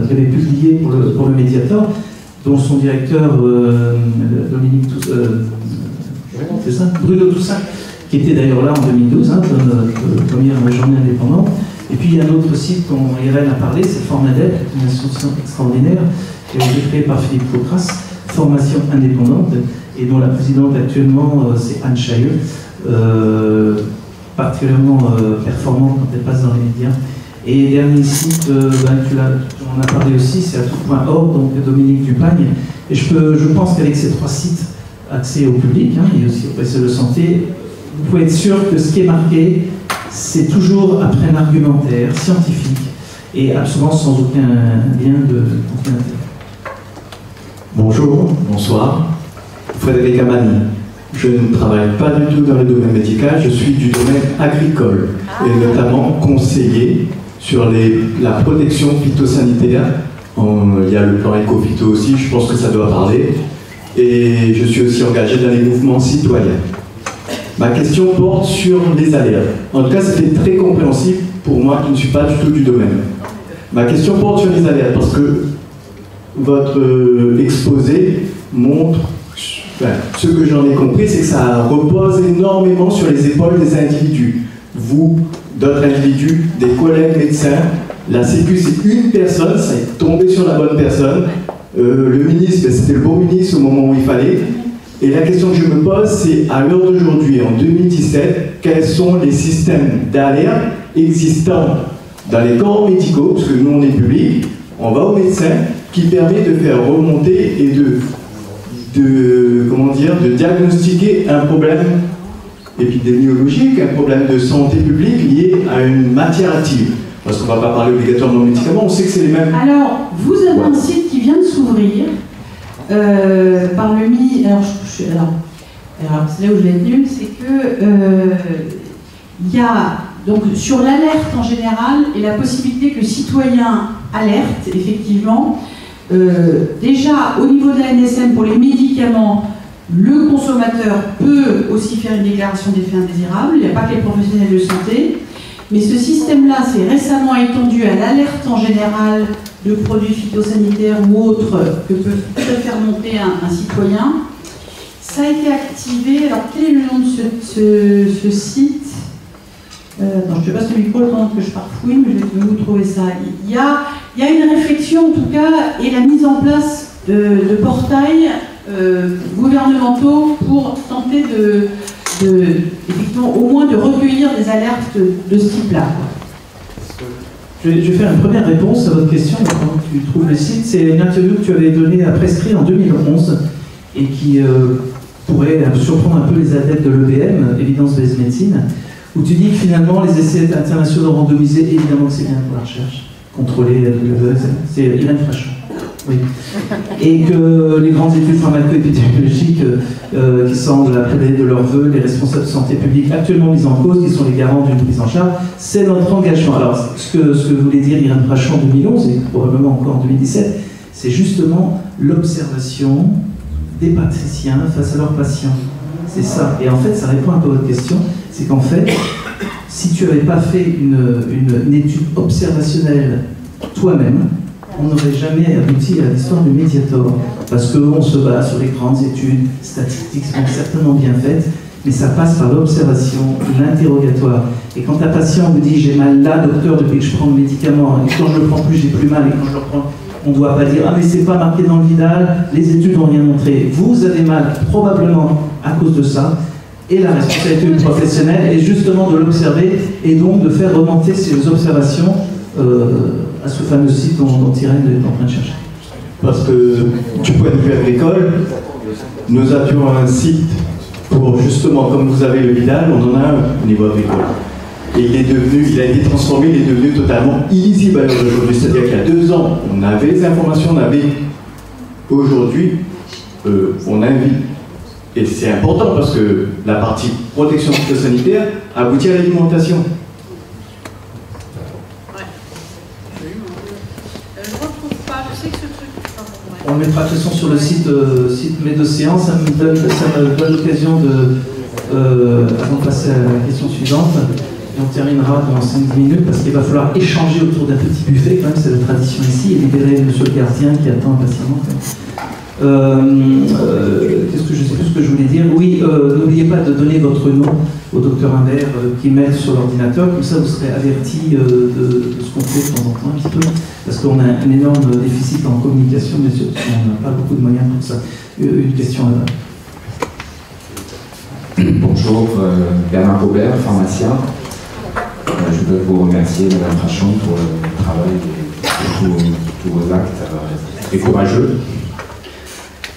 qui avait publié pour le Mediator, dont son directeur Dominique c'est ça, Bruno Toussaint, qui était d'ailleurs là en 2012, hein, notre première journée indépendante. Et puis il y a un autre site dont Irène a parlé, c'est Formadep, une association extraordinaire qui a été créée par Philippe Faucras, formation indépendante, et dont la présidente actuellement, c'est Anne Chailleux, particulièrement performante quand elle passe dans les médias. Et dernier site, tu en as parlé aussi, c'est atoute.org, donc Dominique Dupagne. Et je pense qu'avec ces 3 sites accès au public, et aussi au professionnels de santé, vous pouvez être sûr que ce qui est marqué, c'est toujours après un argumentaire scientifique et absolument sans aucun lien de conflit d'intérêt. Bonjour, bonsoir. Frédéric Amani. Je ne travaille pas du tout dans le domaine médical, je suis du domaine agricole et notamment conseiller sur la protection phytosanitaire. Il y a le plan éco-phyto aussi, je pense que ça doit parler. Et je suis aussi engagé dans les mouvements citoyens. Ma question porte sur les alertes. En tout cas, c'était très compréhensible pour moi qui ne suis pas du tout du domaine. Ma question porte sur les alertes parce que votre exposé montre, ce que j'en ai compris, c'est que ça repose énormément sur les épaules des individus. Vous, d'autres individus, des collègues médecins, la Sécu, c'est une personne, ça est tombé sur la bonne personne. Le ministre, c'était le bon ministre au moment où il fallait. Et la question que je me pose, c'est à l'heure d'aujourd'hui, en 2017, quels sont les systèmes d'alerte existants dans les corps médicaux, parce que nous on est public, on va au médecin, qui permet de faire remonter et de diagnostiquer un problème épidémiologique, un problème de santé publique lié à une matière active. Parce qu'on ne va pas parler obligatoirement de médicaments, on sait que c'est les mêmes. Alors, vous avez un site qui vient de s'ouvrir par le MI. Alors, c'est là où je l'ai tenu, c'est que il y a donc sur l'alerte en général et la possibilité que le citoyen alerte, effectivement. Déjà, au niveau de la NSM, pour les médicaments, le consommateur peut aussi faire une déclaration d'effets indésirables. Il n'y a pas que les professionnels de santé. Mais ce système-là s'est récemment étendu à l'alerte en général de produits phytosanitaires ou autres que peut faire monter un citoyen. Ça a été activé. Alors, quel est le nom de ce site? Non, je te passe le micro pendant que je parfouille, mais je vais vous trouver ça. Il y a une réflexion, en tout cas, et la mise en place de portails gouvernementaux pour tenter effectivement, au moins de recueillir des alertes de ce type-là. Je vais faire une première réponse à votre question, quand tu trouves le site. C'est une interview que tu avais donnée à Prescrit en 2011 et qui pourrait surprendre un peu les adeptes de l'EBM, Evidence-Based Medicine, où tu dis que finalement les essais internationaux randomisés, évidemment que c'est bien pour la recherche, contrôlée, c'est Irène Frachon. Oui. Et que les grandes études pharmaco-épidémiologiques qui semblent appeler de leur vœu les responsables de santé publique actuellement mis en cause, qui sont les garants d'une prise en charge, c'est notre engagement. Alors, ce que voulait dire Irène Frachon en 2011, et probablement encore en 2017, c'est justement l'observation des praticiens face à leurs patients. C'est ça. Et en fait, ça répond un peu à votre question. C'est qu'en fait, si tu n'avais pas fait une étude observationnelle toi-même, on n'aurait jamais abouti à l'histoire du Mediator. Parce qu'on se base sur les grandes études statistiques qui sont certainement bien faites, mais ça passe par l'observation, l'interrogatoire. Et quand un patient me dit « j'ai mal là, docteur, depuis que je prends le médicament, et quand je le prends plus, j'ai plus mal, et quand je le reprends... » On ne doit pas dire « ah mais c'est pas marqué dans le Vidal, les études n'ont rien montré. » Vous avez mal, probablement à cause de ça. Et la responsabilité du professionnel est justement de l'observer et donc de faire remonter ces observations à ce fameux site dont Irène est en train de chercher. Parce que du point de vue agricole, nous avions un site pour justement, comme vous avez le Vidal, on en a un au niveau agricole. Et il a été transformé, il est devenu totalement illisible à l'heure d'aujourd'hui. C'est-à-dire qu'il y a 2 ans, on avait les informations, on avait... Aujourd'hui, on invite. Et c'est important parce que la partie protection phytosanitaire aboutit à l'alimentation. On le mettra de toute façon sur le site Médocéan. Ça me donne l'occasion avant de passer à la question suivante, et on terminera dans 5-10 minutes parce qu'il va falloir échanger autour d'un petit buffet, quand même, c'est la tradition ici, et libérer M. le gardien qui attend impatiemment. Qu'est-ce que je sais plus ce que je voulais dire? Oui, n'oubliez pas de donner votre nom au docteur Imbert qui met sur l'ordinateur, comme ça vous serez averti de ce qu'on fait de temps en temps un petit peu, parce qu'on a un énorme déficit en communication, mais surtout on n'a pas beaucoup de moyens pour ça. Une question là-bas. Bonjour, Bernard Robert, pharmacien. Je veux vous remercier, Madame Frachon, pour le travail et tous vos actes très courageux.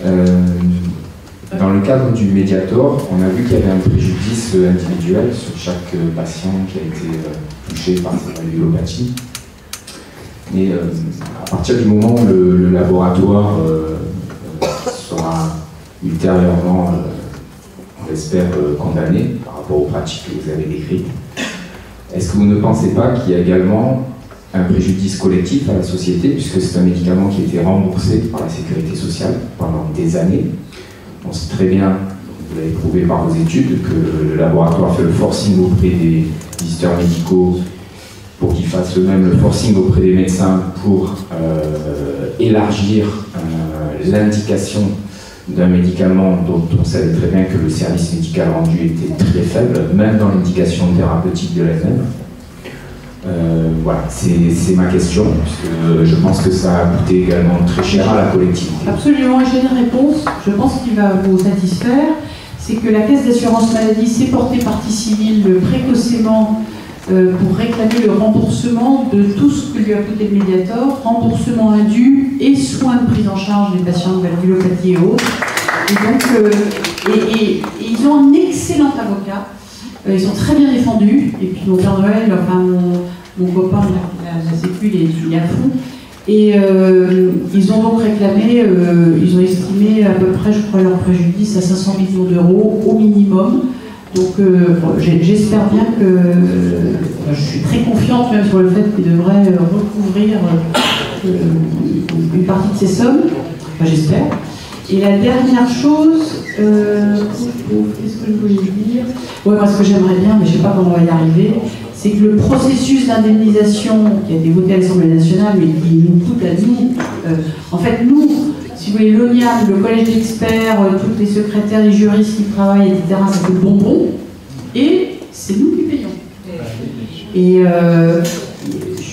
Dans le cadre du Mediator, on a vu qu'il y avait un préjudice individuel sur chaque patient qui a été touché par cette valvulopathie. Mais à partir du moment où le laboratoire sera ultérieurement, on l'espère, condamné par rapport aux pratiques que vous avez décrites, est-ce que vous ne pensez pas qu'il y a également un préjudice collectif à la société, puisque c'est un médicament qui a été remboursé par la sécurité sociale pendant des années? On sait très bien, vous l'avez prouvé par vos études, que le laboratoire fait le forcing auprès des visiteurs médicaux pour qu'ils fassent eux-mêmes le forcing auprès des médecins pour élargir l'indication d'un médicament dont on savait très bien que le service médical rendu était très faible, même dans l'indication thérapeutique de l'AMM. Voilà, c'est ma question, puisque je pense que ça a coûté également très cher à la collectivité. Absolument, j'ai une réponse, je pense qu'il va vous satisfaire. C'est que la Caisse d'assurance maladie s'est portée partie civile précocement pour réclamer le remboursement de tout ce que lui a coûté le Mediator, remboursement indu et soins de prise en charge des patients de valvulopathie et autres. Et donc, ils ont un excellent avocat, ils sont très bien défendus, et puis mon Père Noël, enfin mon copain, la sécu, il est à fond. Et ils ont donc réclamé, ils ont estimé à peu près, je crois, leur préjudice à 500 millions d'euros au minimum. Donc j'espère bien que, je suis très confiante même sur le fait qu'ils devraient recouvrir une partie de ces sommes, enfin, j'espère. Et la dernière chose, qu'est-ce que je voulais dire? Ouais, moi ce que j'aimerais bien, mais je ne sais pas comment on va y arriver, c'est que le processus d'indemnisation qui a été voté à l'Assemblée nationale, mais qui nous coûte à nous, en fait nous, si vous voulez, l'ONIAM, le collège d'experts, toutes les secrétaires, les juristes qui travaillent, etc., ça fait le bonbon, et c'est nous qui payons. Et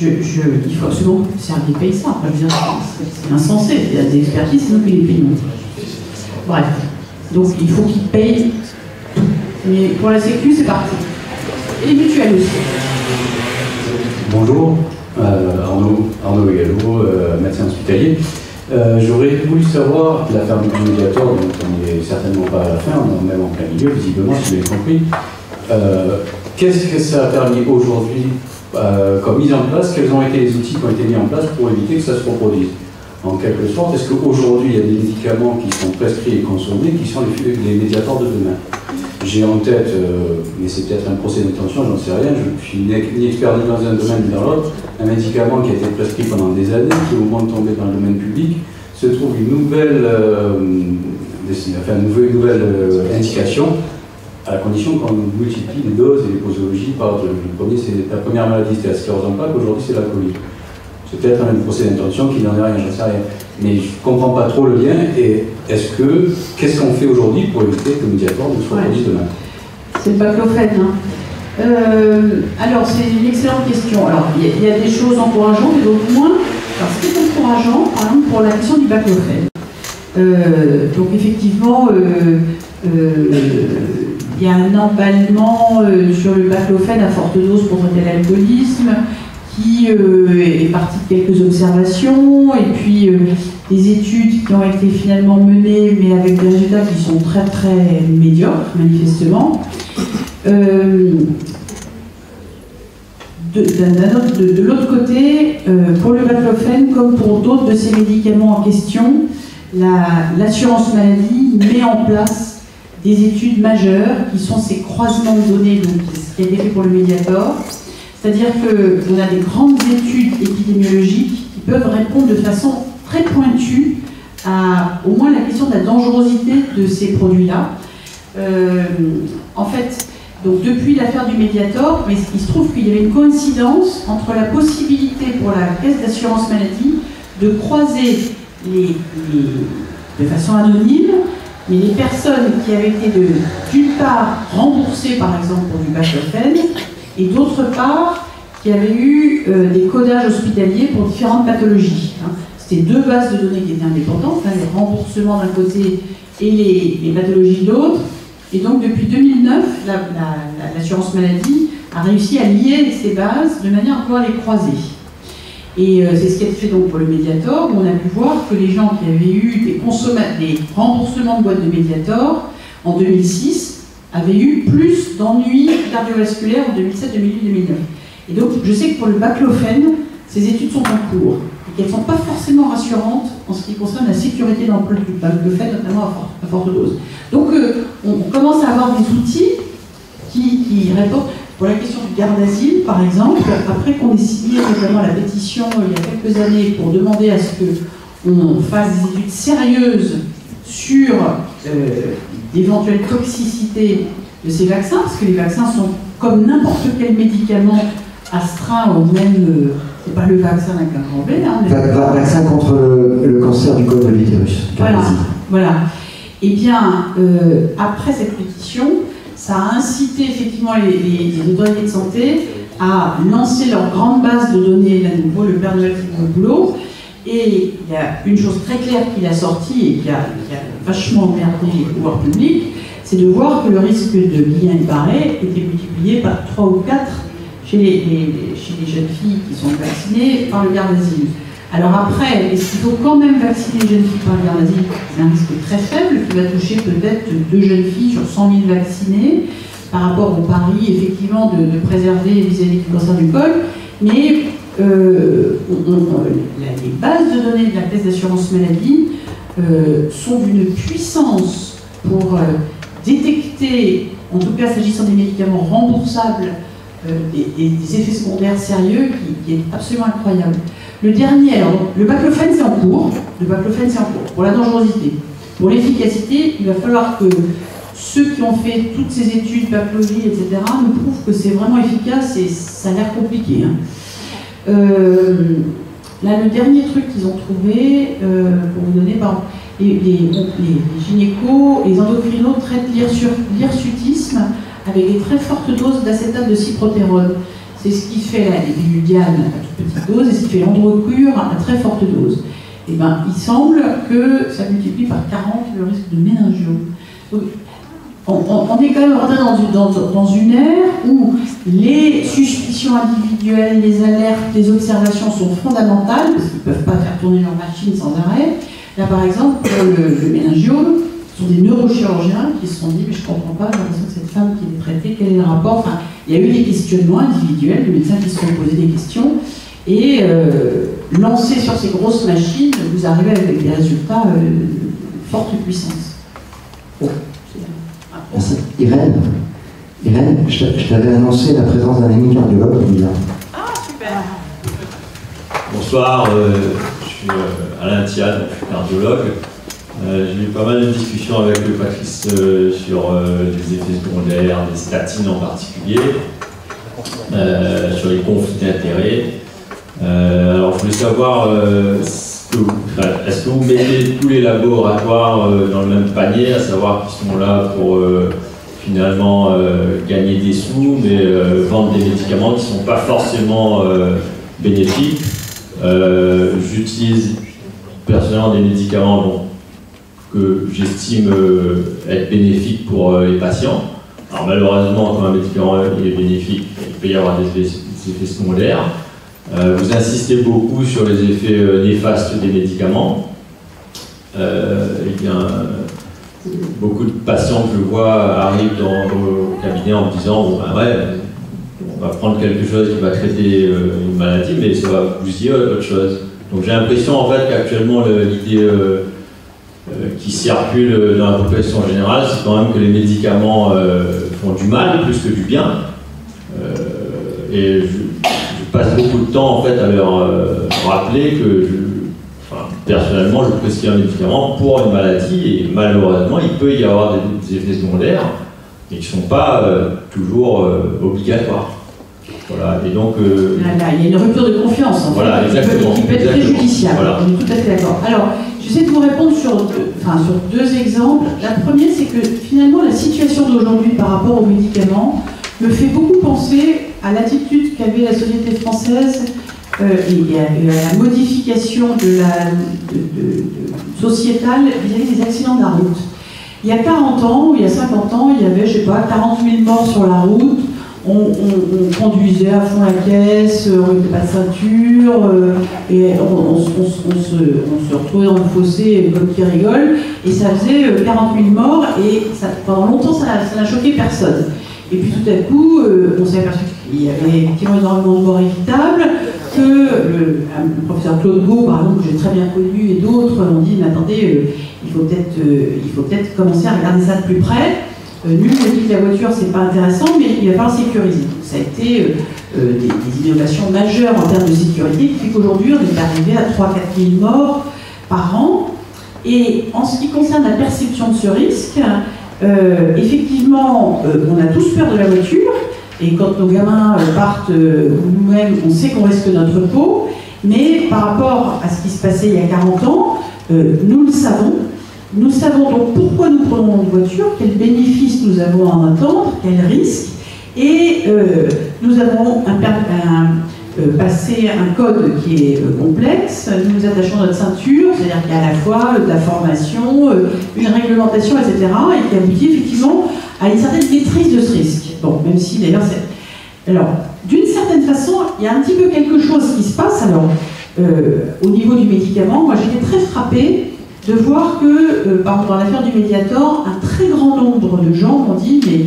il faut absolument que le service paye ça. Enfin, je veux dire, c'est insensé, il y a des expertises, c'est nous qui les payons. Bref, donc il faut qu'ils payent tout. Mais pour la Sécu, c'est parti. Et les mutuelles aussi. Bonjour, Arnaud Gallo, médecin hospitalier. J'aurais voulu savoir, la fermeture du Mediator, donc on n'est certainement pas à la fin, on est même en plein milieu, visiblement, si vous avez compris. Qu'est-ce que ça a permis aujourd'hui comme mise en place? Quels ont été les outils qui ont été mis en place pour éviter que ça se reproduise? En quelque sorte, est-ce qu'aujourd'hui il y a des médicaments qui sont prescrits et consommés qui sont les médiators de demain? J'ai en tête, mais c'est peut-être un procès d'intention, j'en sais rien, je suis ni expert ni dans un domaine ni dans l'autre, un médicament qui a été prescrit pendant des années, qui au moment de tomber dans le domaine public, se trouve une nouvelle indication, à la condition qu'on multiplie les doses et les posologies par deux. Le premier, c'est la première maladie, c'était la sclérose en plaques, aujourd'hui c'est l'alcoolisme. C'est peut-être un procès d'intention qui n'en est rien, j'en sais rien. Mais je ne comprends pas trop le lien, et qu'est-ce qu'on fait aujourd'hui pour éviter que le Mediator ne soit produit demain? C'est le baclofène. Hein. Alors, c'est une excellente question. Alors, il y a des choses encourageantes et d'autres moins. Alors, ce qui est encourageant, par exemple, pour la question du baclofène. Donc, effectivement, il y a un emballement sur le baclofène à forte dose pour traiter l'alcoolisme qui est parti de quelques observations et puis des études qui ont été finalement menées mais avec des résultats qui sont très très médiocres manifestement. De l'autre côté, pour le baclofène comme pour d'autres de ces médicaments en question, l'assurance maladie met en place des études majeures qui sont ces croisements de données, donc ce qui a été fait pour le Mediator. C'est-à-dire qu'on a des grandes études épidémiologiques qui peuvent répondre de façon très pointue à au moins la question de la dangerosité de ces produits-là. En fait, donc depuis l'affaire du Mediator, mais il se trouve qu'il y avait une coïncidence entre la possibilité pour la Caisse d'assurance maladie de croiser de façon anonyme, mais les personnes qui avaient été d'une part remboursées par exemple pour du baclofène, et d'autre part, qui avait eu des codages hospitaliers pour différentes pathologies. Hein. C'était deux bases de données qui étaient indépendantes, hein, les remboursements d'un côté et les pathologies de l'autre. Et donc depuis 2009, l'assurance maladie a réussi à lier ces bases de manière à pouvoir les croiser. Et c'est ce qui a été fait donc pour le Mediator, où on a pu voir que les gens qui avaient eu des remboursements de boîtes de Mediator en 2006 avaient eu plus d'ennuis cardiovasculaires en 2007, 2008, 2009. Et donc je sais que pour le baclofène, ces études sont en cours et qu'elles ne sont pas forcément rassurantes en ce qui concerne la sécurité d'emploi du baclofène, notamment à forte dose. Donc on commence à avoir des outils qui répondent. Pour la question du garde d'asile, par exemple, après qu'on ait signé notamment la pétition il y a quelques années pour demander à ce qu'on fasse des études sérieuses sur d'éventuelles toxicités de ces vaccins, parce que les vaccins sont comme n'importe quel médicament astreint au même... c'est pas le vaccin avec un grand B, hein, vaccin contre le cancer du col de l'utérus. Voilà. Et bien, après cette pétition, ça a incité effectivement les autorités de santé à lancer leur grande base de données, là nouveau, le Père Noël fait le boulot. Et il y a une chose très claire qu'il a sortie et qui a vachement emmerdé les pouvoirs publics, c'est de voir que le risque de Guillain-Barré était multiplié par 3 ou 4 chez les jeunes filles qui sont vaccinées par le garde d'asile. Alors après, est-ce qu'il faut quand même vacciner les jeunes filles par le garde d'asile? C'est un risque très faible qui va toucher peut-être 2 jeunes filles sur 100 000 vaccinées par rapport au pari effectivement de préserver vis-à-vis du cancer du col. Mais les bases de données de la caisse d'assurance maladie sont d'une puissance pour détecter, en tout cas s'agissant des médicaments remboursables, des effets secondaires sérieux qui est absolument incroyable. Le dernier, alors, le baclofène c'est en cours. Pour la dangerosité. Pour l'efficacité, il va falloir que ceux qui ont fait toutes ces études, baclogie, etc., nous prouvent que c'est vraiment efficace et ça a l'air compliqué. Hein. Là, le dernier truc qu'ils ont trouvé, pour vous donner, par les gynécos, les endocrinos traitent l'hirsutisme avec des très fortes doses d'acétate de cyprotérone. C'est ce qui fait les Ludiane à toute petite dose et ce qui fait l'androcure à très forte dose. Et ben, il semble que ça multiplie par 40 le risque de méningiome. Donc, on est quand même rentré dans une ère où les suspicions individuelles, les alertes, les observations sont fondamentales, parce qu'ils ne peuvent pas faire tourner leur machine sans arrêt. Là, par exemple, pour le méningiome, ce sont des neurochirurgiens qui se sont dit « mais je ne comprends pas, j'ai l'impression que cette femme qui est traitée, quel est le rapport ?» Enfin, il y a eu des questionnements individuels, des médecins qui se sont posés des questions, et lancer sur ces grosses machines, vous arrivez avec des résultats de forte puissance. Bon. Merci. Irène, je t'avais annoncé la présence d'un ami cardiologue. Ah, super. Bonsoir, je suis Alain Thial, je suis cardiologue. J'ai eu pas mal de discussions avec le Patrice sur les effets secondaires, les statines en particulier, sur les conflits d'intérêts. Alors je voulais savoir, est-ce que vous mettez tous les laboratoires dans le même panier, à savoir qu'ils sont là pour finalement gagner des sous, mais vendre des médicaments qui ne sont pas forcément bénéfiques. J'utilise personnellement des médicaments que j'estime être bénéfiques pour les patients. Alors malheureusement, quand un médicament est bénéfique, il peut y avoir des effets secondaires. Vous insistez beaucoup sur les effets néfastes des médicaments. Eh bien, beaucoup de patients que je vois arrivent au cabinet en me disant bon, ben ouais, on va prendre quelque chose qui va traiter une maladie, mais ça va bousiller autre chose. Donc j'ai l'impression en fait qu'actuellement l'idée qui circule dans la population générale, c'est quand même que les médicaments font du mal plus que du bien. Et je passe beaucoup de temps en fait à leur rappeler que personnellement je prescris un médicament pour une maladie et malheureusement il peut y avoir des effets secondaires mais qui ne sont pas toujours obligatoires. Voilà, et donc, il y a une rupture de confiance en voilà, fait, qui peut être préjudiciable. Voilà. On est tout à fait d'accord. Alors, j'essaie de vous répondre sur deux exemples. La première, c'est que finalement la situation d'aujourd'hui par rapport aux médicaments me fait beaucoup penser à l'attitude qu'avait la société française et à la modification sociétale vis-à-vis des accidents de la route. Il y a 40 ans ou il y a 50 ans, il y avait, je sais pas, 40 000 morts sur la route. On conduisait à fond la caisse, on n'était pas de ceinture, et on se retrouvait dans le fossé comme qui rigole, et ça faisait 40 000 morts, et ça, pendant longtemps ça n'a choqué personne. Et puis tout à coup, on s'est aperçu qu'il y avait effectivement énormément de morts évitables, que le professeur Claude Gau, par exemple, que j'ai très bien connu, et d'autres ont dit, mais attendez, il faut peut-être commencer à regarder ça de plus près. Nul ne dit que la voiture, c'est pas intéressant, mais il va falloir sécuriser. Ça a été des innovations majeures en termes de sécurité, qui fait qu'aujourd'hui, on est arrivé à 3 000 à 4 000 morts par an. Et en ce qui concerne la perception de ce risque, effectivement, on a tous peur de la voiture, et quand nos gamins partent, nous-mêmes, on sait qu'on risque notre peau, mais par rapport à ce qui se passait il y a 40 ans, nous le savons. Nous savons donc pourquoi nous prenons une voiture, quels bénéfices nous avons à en attendre, quels risques, et nous avons passé un code qui est complexe, nous nous attachons à notre ceinture, c'est-à-dire qu'il y a à la fois de la formation, une réglementation, etc., et qui aboutit effectivement à une certaine maîtrise de ce risque. Bon, même si d'ailleurs c'est... Alors, d'une certaine façon, il y a un petit peu quelque chose qui se passe, alors, au niveau du médicament. Moi j'étais très frappée de voir que, par exemple, dans l'affaire du Mediator, un très grand nombre de gens m'ont dit « mais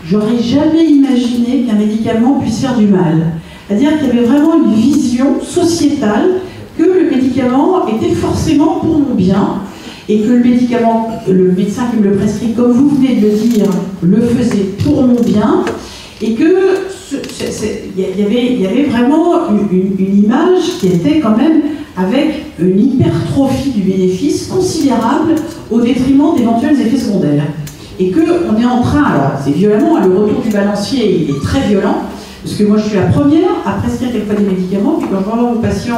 j'aurais jamais imaginé qu'un médicament puisse faire du mal ». C'est-à-dire qu'il y avait vraiment une vision sociétale que le médicament était forcément pour mon bien, et que le médicament, le médecin qui me le prescrit, comme vous venez de le dire, le faisait pour mon bien, et que il y avait vraiment une image qui était quand même avec une hypertrophie du bénéfice considérable au détriment d'éventuels effets secondaires. Et qu'on est en train, alors c'est violemment, le retour du balancier il est très violent, parce que moi je suis la première à prescrire quelquefois des médicaments, puis quand je vois mon patient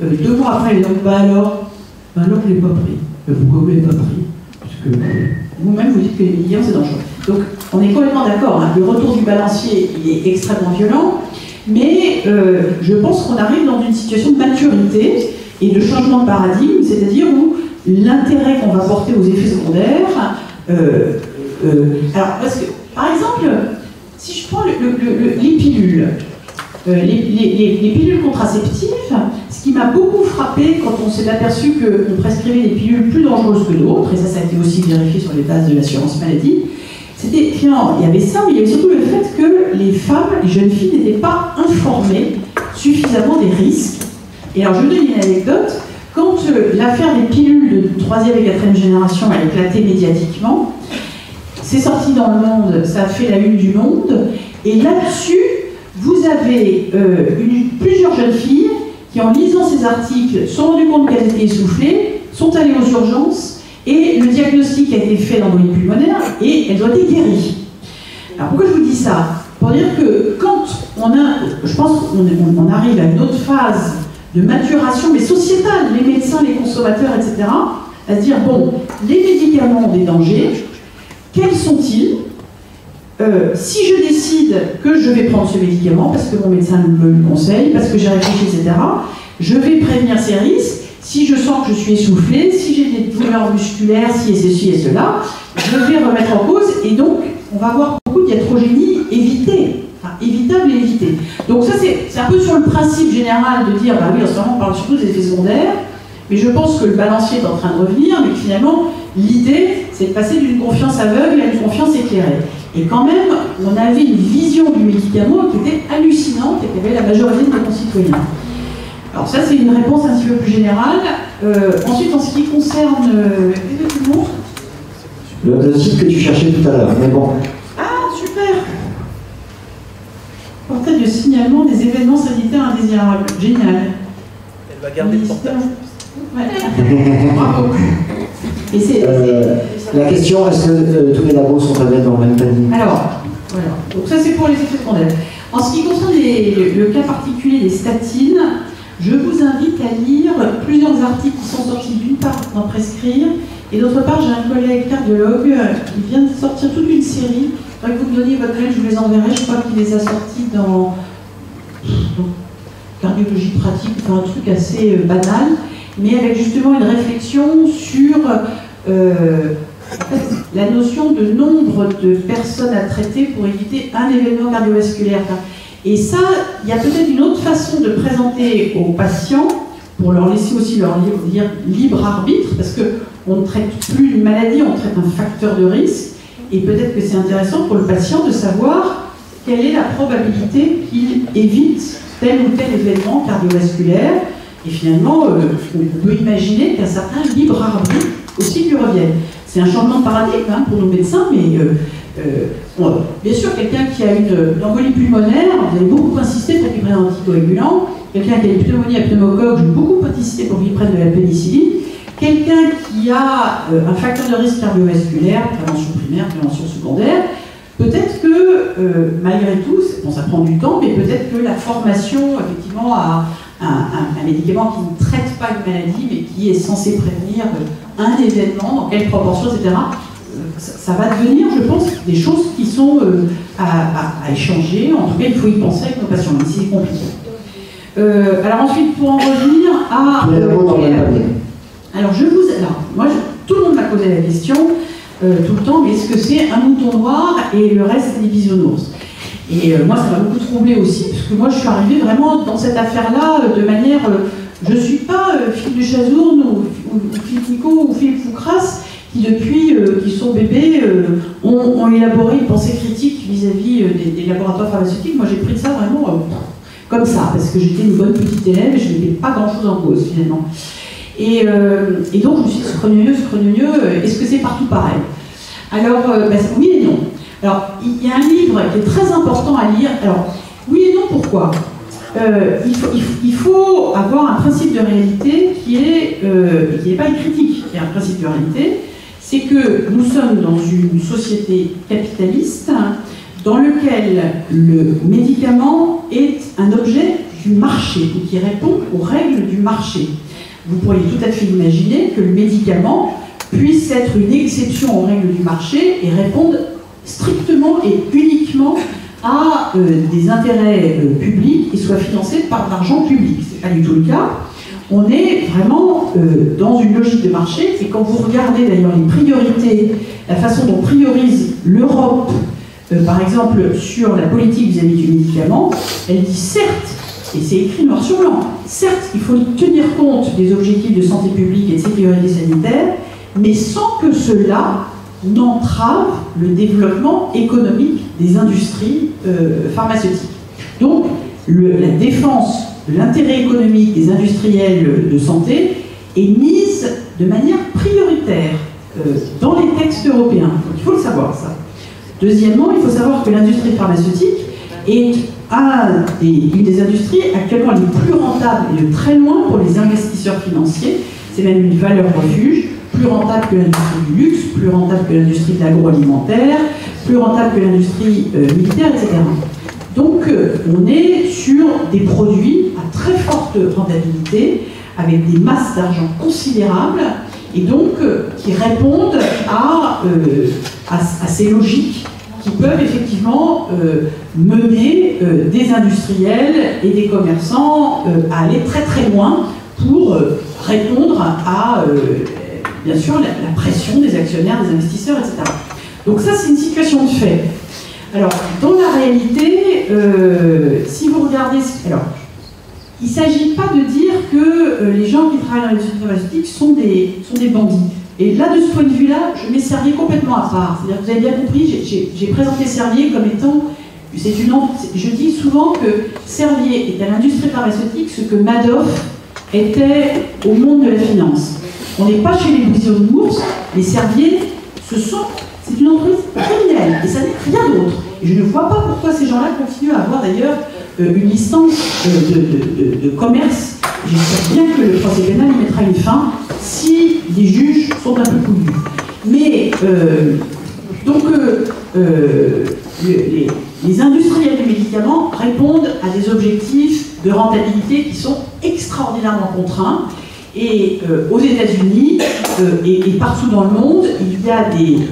2 mois après, il me dit bah alors je ne l'ai pas pris. Pourquoi vous ne l'avez pas pris? Parce que vous-même vous dites que les médicaments c'est dangereux. Donc on est complètement d'accord, hein. Le retour du balancier il est extrêmement violent, mais je pense qu'on arrive dans une situation de maturité et de changement de paradigme, c'est-à-dire où l'intérêt qu'on va porter aux effets secondaires, alors parce que par exemple, si je prends les pilules, les pilules contraceptives, ce qui m'a beaucoup frappé quand on s'est aperçu qu'on prescrivait des pilules plus dangereuses que d'autres, et ça a été aussi vérifié sur les bases de l'assurance maladie, c'était finalement, il y avait ça, mais il y avait surtout le fait que les femmes, les jeunes filles n'étaient pas informées suffisamment des risques. Et alors je vous donne une anecdote, quand l'affaire des pilules de 3e et 4e génération a éclaté médiatiquement, c'est sorti dans le Monde, ça a fait la une du Monde, et là-dessus, vous avez plusieurs jeunes filles qui, en lisant ces articles, se sont rendues compte qu'elles étaient essoufflées, sont allées aux urgences, et le diagnostic a été fait d'embolie pulmonaire, et elles ont été guéries. Alors pourquoi je vous dis ça? Pour dire que quand je pense qu'on arrive à une autre phase de maturation, mais sociétale, les médecins, les consommateurs, etc., à se dire, bon, les médicaments ont des dangers, quels sont-ils? Si je décide que je vais prendre ce médicament, parce que mon médecin me le conseille, parce que j'ai réfléchi, etc., je vais prévenir ces risques. Si je sens que je suis essoufflée, si j'ai des douleurs musculaires, si et ceci et cela, je vais remettre en cause, et donc on va avoir beaucoup d'hiatrogénie évitée, enfin évitable et évitée. Donc ça c'est un peu sur le principe général de dire, bah oui, en ce moment on parle surtout des effets secondaires, mais je pense que le balancier est en train de revenir, mais que finalement l'idée c'est de passer d'une confiance aveugle à une confiance éclairée. Et quand même, on avait une vision du médicament qui était hallucinante et qui avait la majorité de nos concitoyens. Alors ça, c'est une réponse un petit peu plus générale. Ensuite, en ce qui concerne... Qu'est-ce que tu montres? Le site que tu cherchais tout à l'heure, mais bon. Ah, super! Portail de signalement des événements sanitaires indésirables. Génial. Elle va garder le portable. Ouais. Bravo. Et la question, est-ce que tous les labos sont à mettre dans le même panier? Alors, voilà. Donc ça, c'est pour les effets secondaires. En ce qui concerne le cas particulier des statines, je vous invite à lire plusieurs articles qui sont sortis d'une part dans Prescrire, et d'autre part, j'ai un collègue cardiologue qui vient de sortir toute une série. Il faudrait que vous me donniez votre mail, je vous les enverrai. Je crois qu'il les a sortis dans Cardiologie pratique, enfin un truc assez banal, mais avec justement une réflexion sur la notion de nombre de personnes à traiter pour éviter un événement cardiovasculaire. Et ça, il y a peut-être une autre façon de présenter aux patients, pour leur laisser aussi leur libre arbitre, parce qu'on ne traite plus une maladie, on traite un facteur de risque, et peut-être que c'est intéressant pour le patient de savoir quelle est la probabilité qu'il évite tel ou tel événement cardiovasculaire. Et finalement, on peut imaginer qu'un certain libre arbitre aussi lui revienne. C'est un changement de paradigme pour nos médecins, mais bien sûr, quelqu'un qui a une embolie pulmonaire, vous avez beaucoup insisté pour qu'il prenne un anticoagulant. Quelqu'un qui a une pneumonie à pneumocoque, j'ai beaucoup insisté pour qu'il prenne de la pénicilline. Quelqu'un qui a un facteur de risque cardiovasculaire, prévention primaire, prévention secondaire, peut-être que, malgré tout, bon, ça prend du temps, mais peut-être que la formation, effectivement, à un médicament qui ne traite pas une maladie, mais qui est censé prévenir un événement, dans quelle proportion, etc., ça va devenir, je pense, des choses qui sont à échanger. En tout cas, il faut y penser avec nos patients, même si c'est compliqué. Alors ensuite, pour en revenir à... alors, moi, tout le monde m'a posé la question, tout le temps, mais est-ce que c'est un mouton noir et le reste, c'est des bisounours? Et moi, ça m'a beaucoup troublé aussi, parce que moi, je suis arrivée vraiment dans cette affaire-là de manière... je ne suis pas Philippe de Chazourne ou Philippe Nicot ou Philippe Foucras, qui depuis qu'ils sont bébés ont élaboré une pensée critique vis-à-vis des laboratoires pharmaceutiques. Moi, j'ai pris ça vraiment comme ça, parce que j'étais une bonne petite élève et je n'étais pas grand-chose en cause, finalement. Et donc, je me suis dit, scrogneux, est-ce que c'est partout pareil? Alors, oui et non. Alors, il y a un livre qui est très important à lire. Alors, oui et non, pourquoi? Il faut avoir un principe de réalité qui n'est pas une critique, qui est un principe de réalité. C'est que nous sommes dans une société capitaliste dans lequel le médicament est un objet du marché, ou qui répond aux règles du marché. Vous pourriez tout à fait imaginer que le médicament puisse être une exception aux règles du marché et répondre strictement et uniquement à des intérêts publics et soit financé par l'argent public. Ce n'est pas du tout le cas. On est vraiment dans une logique de marché, et quand vous regardez d'ailleurs les priorités, la façon dont priorise l'Europe, par exemple sur la politique vis-à-vis du médicament, elle dit certes, et c'est écrit noir sur blanc, certes il faut tenir compte des objectifs de santé publique et de sécurité sanitaire, mais sans que cela n'entrave le développement économique des industries pharmaceutiques. Donc la défense de l'intérêt économique des industriels de santé est mise de manière prioritaire dans les textes européens. Donc il faut le savoir, ça. Deuxièmement, il faut savoir que l'industrie pharmaceutique est une des industries actuellement les plus rentables et de très loin pour les investisseurs financiers. C'est même une valeur refuge, plus rentable que l'industrie du luxe, plus rentable que l'industrie de l'agroalimentaire, plus rentable que l'industrie militaire, etc. Donc on est sur des produits à très forte rentabilité, avec des masses d'argent considérables, et donc qui répondent à ces logiques qui peuvent effectivement mener des industriels et des commerçants à aller très très loin pour répondre à, bien sûr, la pression des actionnaires, des investisseurs, etc. Donc ça, c'est une situation de fait. Alors, dans la réalité, si vous regardez... Alors, il ne s'agit pas de dire que les gens qui travaillent dans l'industrie pharmaceutique sont des bandits. Et là, de ce point de vue-là, je mets Servier complètement à part. C'est-à-dire que vous avez bien compris, j'ai présenté Servier comme étant... Je dis souvent que Servier est à l'industrie pharmaceutique ce que Madoff était au monde de la finance. On n'est pas chez les bisounours, mais Servier, c'est une entreprise criminelle, et ça n'est rien d'autre. Et je ne vois pas pourquoi ces gens-là continuent à avoir d'ailleurs une licence de commerce. J'espère bien que le procès pénal y mettra une fin si les juges sont un peu couillus. Mais, les industriels du médicament répondent à des objectifs de rentabilité qui sont extraordinairement contraints. Et aux États-Unis et partout dans le monde, il y a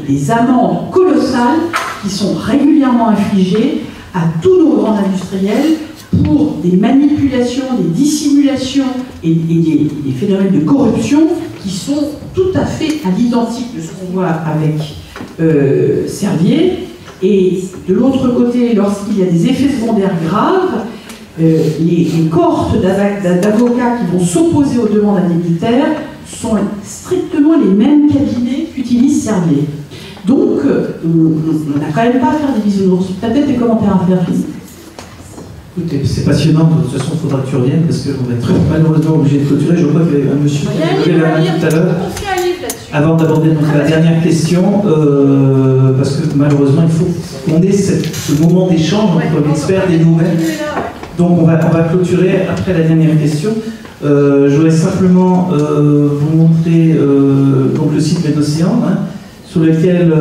des amendes colossales qui sont régulièrement infligées à tous nos grands industriels pour des manipulations, des dissimulations et des phénomènes de corruption qui sont tout à fait à l'identique de ce qu'on voit avec Servier. Et de l'autre côté, lorsqu'il y a des effets secondaires graves, les cohortes d'avocats qui vont s'opposer aux demandes indemnitaires sont strictement les mêmes cabinets qu'utilise Servier. Donc, on n'a quand même pas à faire des bisounours. Peut-être des commentaires à faire, Philippe. Écoutez, c'est passionnant, de toute façon, il faudra que tu reviennes, parce qu'on va être malheureusement obligé de clôturer. Je vois qu'il y avait un monsieur qui a levé la main tout à l'heure. Avant d'aborder la dernière question, parce que malheureusement, il faut qu'on ait ce moment d'échange entre l'expert des nouvelles. Donc on va clôturer après la dernière question. Je voudrais simplement vous montrer donc le site Medocéan, sur lequel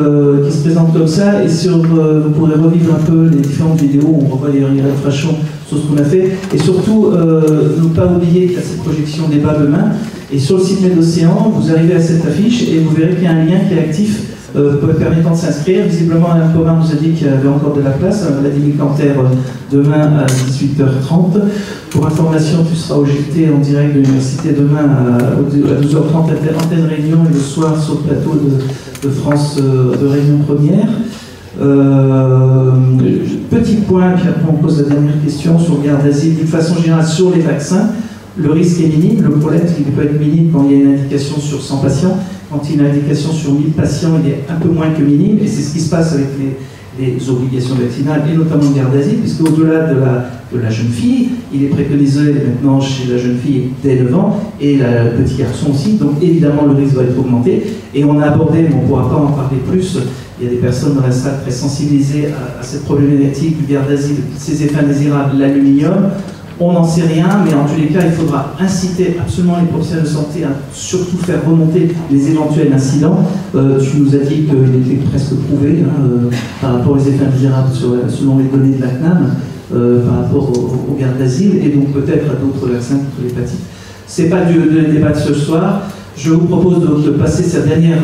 qui se présente comme ça, et vous pourrez revivre un peu les différentes vidéos. On revoit les Frachon sur ce qu'on a fait, et surtout ne pas oublier qu'il y a cette projection débat demain. Et sur le site Medocéan, vous arrivez à cette affiche et vous verrez qu'il y a un lien qui est actif permettant de s'inscrire. Visiblement, Alain Corin nous a dit qu'il y avait encore de la place. Vladimir Canter demain à 18h30. Pour information, tu seras au GT en direct de l'université demain à 12h30 antenne Réunion, et le soir sur le plateau de France de Réunion Première. Petit point, puis après on pose la dernière question sur le garde d'asile. D'une façon générale, sur les vaccins, le risque est minime. Le problème, c'est qu'il peut être minime quand il y a une indication sur 100 patients. Quand il y a une indication sur 1000 patients, il est un peu moins que minime. Et c'est ce qui se passe avec les obligations vaccinales, et notamment le garde d'asile, puisque au-delà de la jeune fille, il est préconisé maintenant chez la jeune fille dès 9 ans, et le petit garçon aussi. Donc évidemment, le risque va être augmenté. Et on a abordé, mais on ne pourra pas en parler plus, il y a des personnes dans la salle très sensibilisées à cette problématique du garde d'asile, ses effets indésirables, l'aluminium. On n'en sait rien, mais en tous les cas, il faudra inciter absolument les professionnels de santé à surtout faire remonter les éventuels incidents. Tu nous as dit qu'il était presque prouvé par rapport aux effets indésirables selon les données de la CNAM, par rapport au garde d'asile, et donc peut-être à d'autres vaccins contre l'hépatite. Ce n'est pas le débat de ce soir. Je vous propose donc de passer cette dernière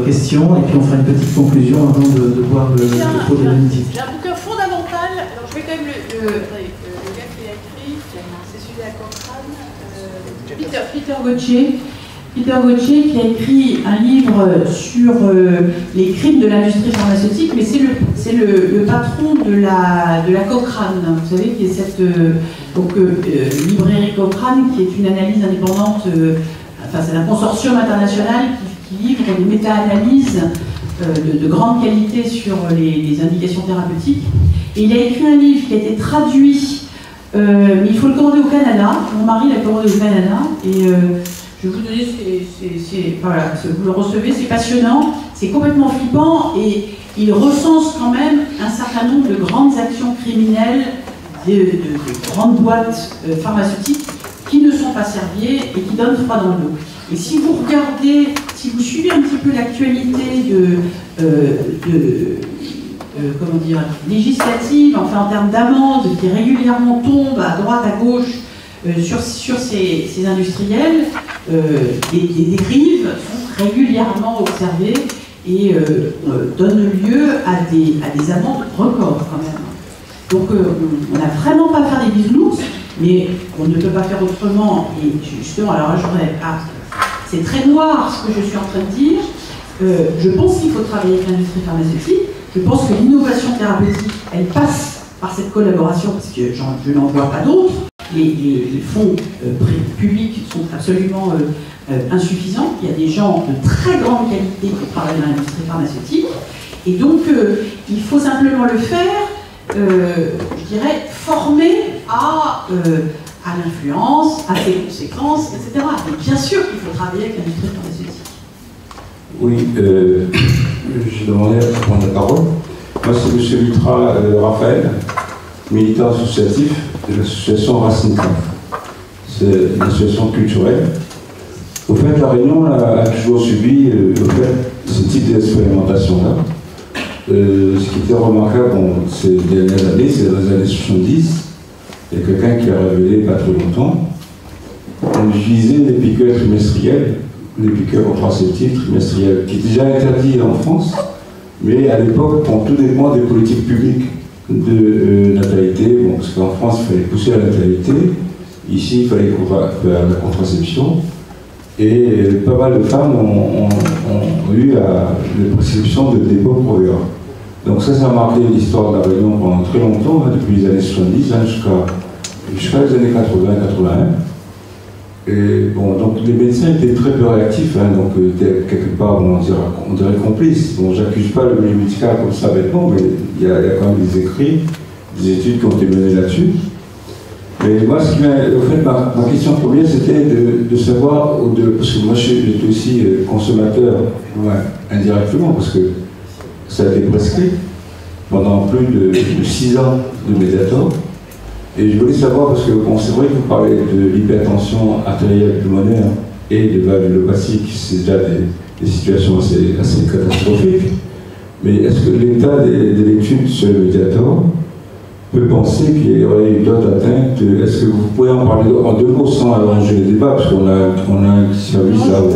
question, et puis on fera une petite conclusion avant de voir le cours de l'unité. J'ai un bouquin fondamental, alors je vais quand même le gars qui l'a écrit, c'est celui de la Cochrane, Peter Gauthier, qui a écrit un livre sur les crimes de l'industrie pharmaceutique, mais c'est le patron de la Cochrane, vous savez, qui est cette librairie Cochrane, qui est une analyse indépendante. C'est un consortium international qui livre des méta-analyses de grande qualité sur les indications thérapeutiques. Et il a écrit un livre qui a été traduit, mais il faut le commander au Canada. Mon mari l'a commandé au Canada. Et je vais vous donner, voilà, vous le recevez, c'est passionnant, c'est complètement flippant, et il recense quand même un certain nombre de grandes actions criminelles de grandes boîtes pharmaceutiques qui ne sont pas Servier et qui donnent froid dans le dos. Et si vous regardez, si vous suivez un petit peu l'actualité comment dire, législative, enfin en termes d'amendes qui régulièrement tombent à droite, à gauche sur ces industriels, des dérives sont régulièrement observées et donnent lieu à des amendes records quand même. Donc on n'a vraiment pas à faire des bisounours, mais on ne peut pas faire autrement. Et justement, alors là, c'est très noir ce que je suis en train de dire. Je pense qu'il faut travailler avec l'industrie pharmaceutique. Je pense que l'innovation thérapeutique, elle passe par cette collaboration, parce que je n'en vois pas d'autres. Les fonds publics sont absolument insuffisants. Il y a des gens de très grande qualité qui travaillent dans l'industrie pharmaceutique. Et donc, il faut simplement le faire, je dirais, former à l'influence, à ses conséquences, etc. Mais bien sûr qu'il faut travailler avec l'industrie pharmaceutique. Oui, je demandais à prendre la parole. Moi, c'est M. Mitra Raphaël, militant associatif de l'association Racine. C'est une association culturelle. Au fait, la Réunion a toujours subi ce type d'expérimentation-là. Ce qui était remarquable ces dernières années, c'est dans les années 70, il y a quelqu'un qui a révélé pas trop longtemps, on utilisait des piqûres trimestrielles, des piqûres contraceptives trimestrielles, qui étaient déjà interdites en France, mais à l'époque, tout dépend des politiques publiques de natalité, parce qu'en France, il fallait pousser la natalité, ici, il fallait faire la contraception, Et pas mal de femmes ont eu la prescription de dépôt provisoire. Donc ça a marqué l'histoire de la Réunion pendant très longtemps, depuis les années 70 jusqu'à les années 80-81. Et bon, donc les médecins étaient très peu réactifs, donc quelque part on dirait complices. Bon, j'accuse pas le milieu médical comme ça bêtement, mais il y a quand même des écrits, des études qui ont été menées là-dessus. Mais moi, ma question première, c'était de savoir, parce que moi j'étais aussi consommateur, indirectement, parce que ça a été prescrit pendant plus de 6 ans de Mediator. Et je voulais savoir, parce que bon, c'est vrai que vous parlez de l'hypertension artérielle pulmonaire et de valvulopathie, c'est déjà des situations assez catastrophiques. Mais est-ce que l'état de l'étude sur le Mediator peut penser qu'il y aurait eu d'autres atteintes? Est-ce que vous pouvez en parler en 2 mots sans allonger les débats, parce qu'on a un service là où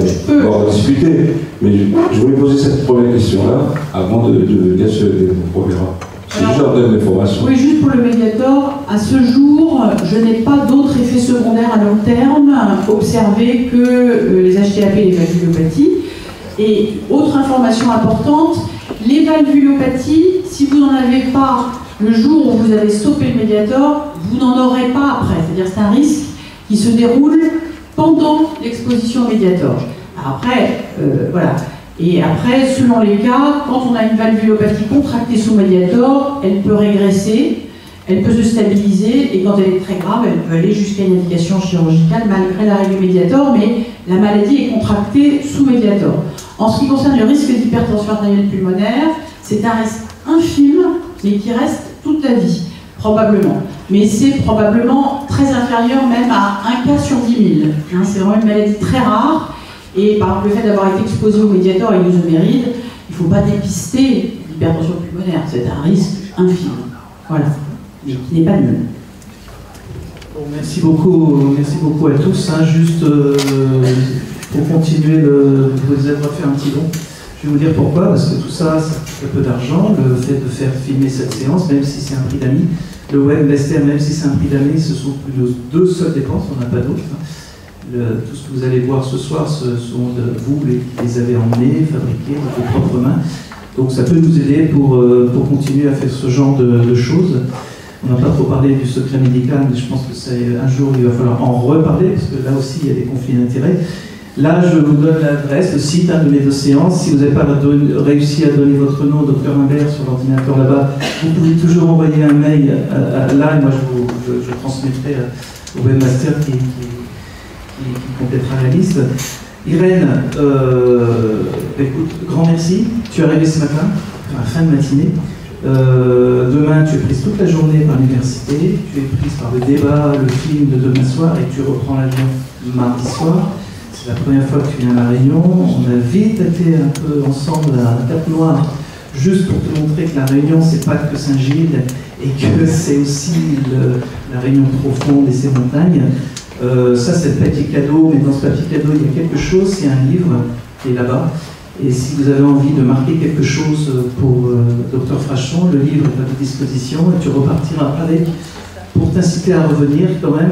on va discuter. Mais je voulais poser cette première question-là avant de venir sur le Provera. C'est juste en termes d'information. Oui, juste pour le Mediator, à ce jour, je n'ai pas d'autres effets secondaires à long terme observés que les HTAP et les valvulopathies. Et autre information importante, les valvulopathies, si vous n'en avez pas le jour où vous avez stoppé le Mediator, vous n'en aurez pas après. C'est-à-dire c'est un risque qui se déroule pendant l'exposition au Mediator. Après, voilà. Et après, selon les cas, quand on a une valvulopathie contractée sous Mediator, elle peut régresser, elle peut se stabiliser, et quand elle est très grave, elle peut aller jusqu'à une indication chirurgicale malgré l'arrêt du Mediator, mais la maladie est contractée sous Mediator. En ce qui concerne le risque d'hypertension artérielle pulmonaire, c'est un risque infime, mais qui reste toute la vie, probablement. Mais c'est probablement très inférieur même à 1 cas sur 10 000. Hein, c'est vraiment une maladie très rare. Et par exemple, le fait d'avoir été exposé au Mediator et aux isomérides, il ne faut pas dépister l'hypertension pulmonaire. C'est un risque infime. Voilà. Mais qui n'est pas nul. Bon, merci beaucoup à tous. Hein. Juste pour continuer, vous avez fait un petit don. Je vais vous dire pourquoi, parce que tout ça, ça coûte un peu d'argent. Le fait de faire filmer cette séance, même si c'est un prix d'amis, le web Bester, même si c'est un prix d'amis, ce sont plus de 2 seules dépenses, on n'a pas d'autres. Hein. Tout ce que vous allez voir ce soir, ce sont vous qui les avez emmenés, fabriqués de vos propres mains. Donc ça peut nous aider pour continuer à faire ce genre de choses. On n'a pas trop parlé du secret médical, mais je pense que un jour il va falloir en reparler, parce que là aussi il y a des conflits d'intérêts. Là, je vous donne l'adresse, le site de mes 2 séances. Si vous n'avez pas réussi à donner votre nom au docteur Imbert sur l'ordinateur là-bas, vous pouvez toujours envoyer un mail là, et moi je transmettrai au webmaster qui complétera la liste. Irène, écoute, grand merci. Tu es arrivée ce matin, à la fin de matinée. Demain, tu es prise toute la journée par l'université. Tu es prise par le débat, le film de demain soir, et tu reprends l'avion mardi soir. C'est la première fois que tu viens à La Réunion. On a vite été un peu ensemble à la Cap Noire, juste pour te montrer que La Réunion, c'est pas que Saint-Gilles, et que c'est aussi la Réunion profonde et ses montagnes. Ça, c'est le papier cadeau, mais dans ce papier cadeau, il y a quelque chose, c'est un livre qui est là-bas. Et si vous avez envie de marquer quelque chose pour Dr Frachon, le livre est à votre disposition et tu repartiras avec pour t'inciter à revenir quand même,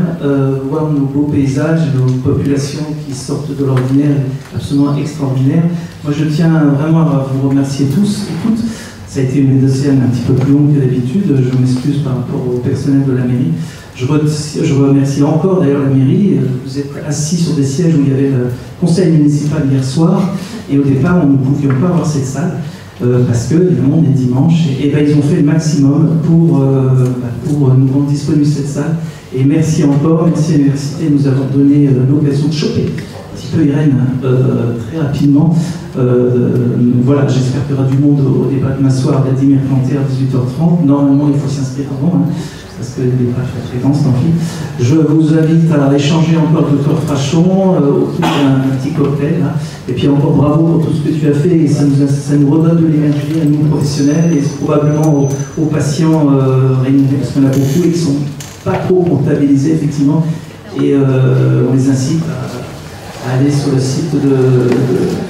voir nos beaux paysages, nos populations qui sortent de l'ordinaire, absolument extraordinaires. Moi, je tiens vraiment à vous remercier tous. Écoute, ça a été une médecine un petit peu plus longue que d'habitude, je m'excuse par rapport au personnel de la mairie. Je remercie encore d'ailleurs la mairie. Vous êtes assis sur des sièges où il y avait le conseil municipal hier soir, et au départ on ne pouvions pas avoir cette salle parce que évidemment on est dimanche, et ben, ils ont fait le maximum pour nous rendre disponible cette salle. Et merci encore, merci à l'université de nous avoir donné l'occasion de choper un petit peu Irène très rapidement. Voilà, j'espère qu'il y aura du monde au débat de demain soir, Vladimir Planter à 18h30. Normalement il faut s'inscrire avant, hein, parce que les pages de fréquence, tant pis. Je vous invite à échanger encore avec le Dr Frachon autour d'un petit cocktail. Hein. Et puis encore bravo pour tout ce que tu as fait, et ça nous redonne de l'énergie à nous professionnels, et probablement aux patients rémunérés, parce qu'on a beaucoup et qui ne sont pas trop comptabilisés effectivement. Et on les incite à aller sur le site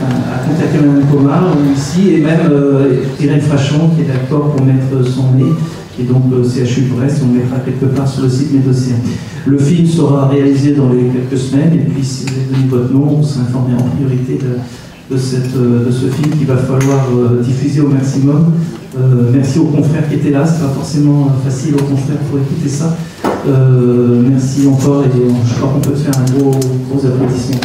à contacter Mme Comar ici, et même Irène Frachon qui est d'accord pour mettre son nez, qui est donc CHU Brest, on mettra quelque part sur le site Médocéan. Le film sera réalisé dans les quelques semaines, et puis si vous avez donné votre nom, on sera informé en priorité de ce film qu'il va falloir diffuser au maximum. Merci aux confrères qui étaient là, c'est pas forcément facile aux confrères pour écouter ça. Merci encore, et je crois qu'on peut faire un gros applaudissement.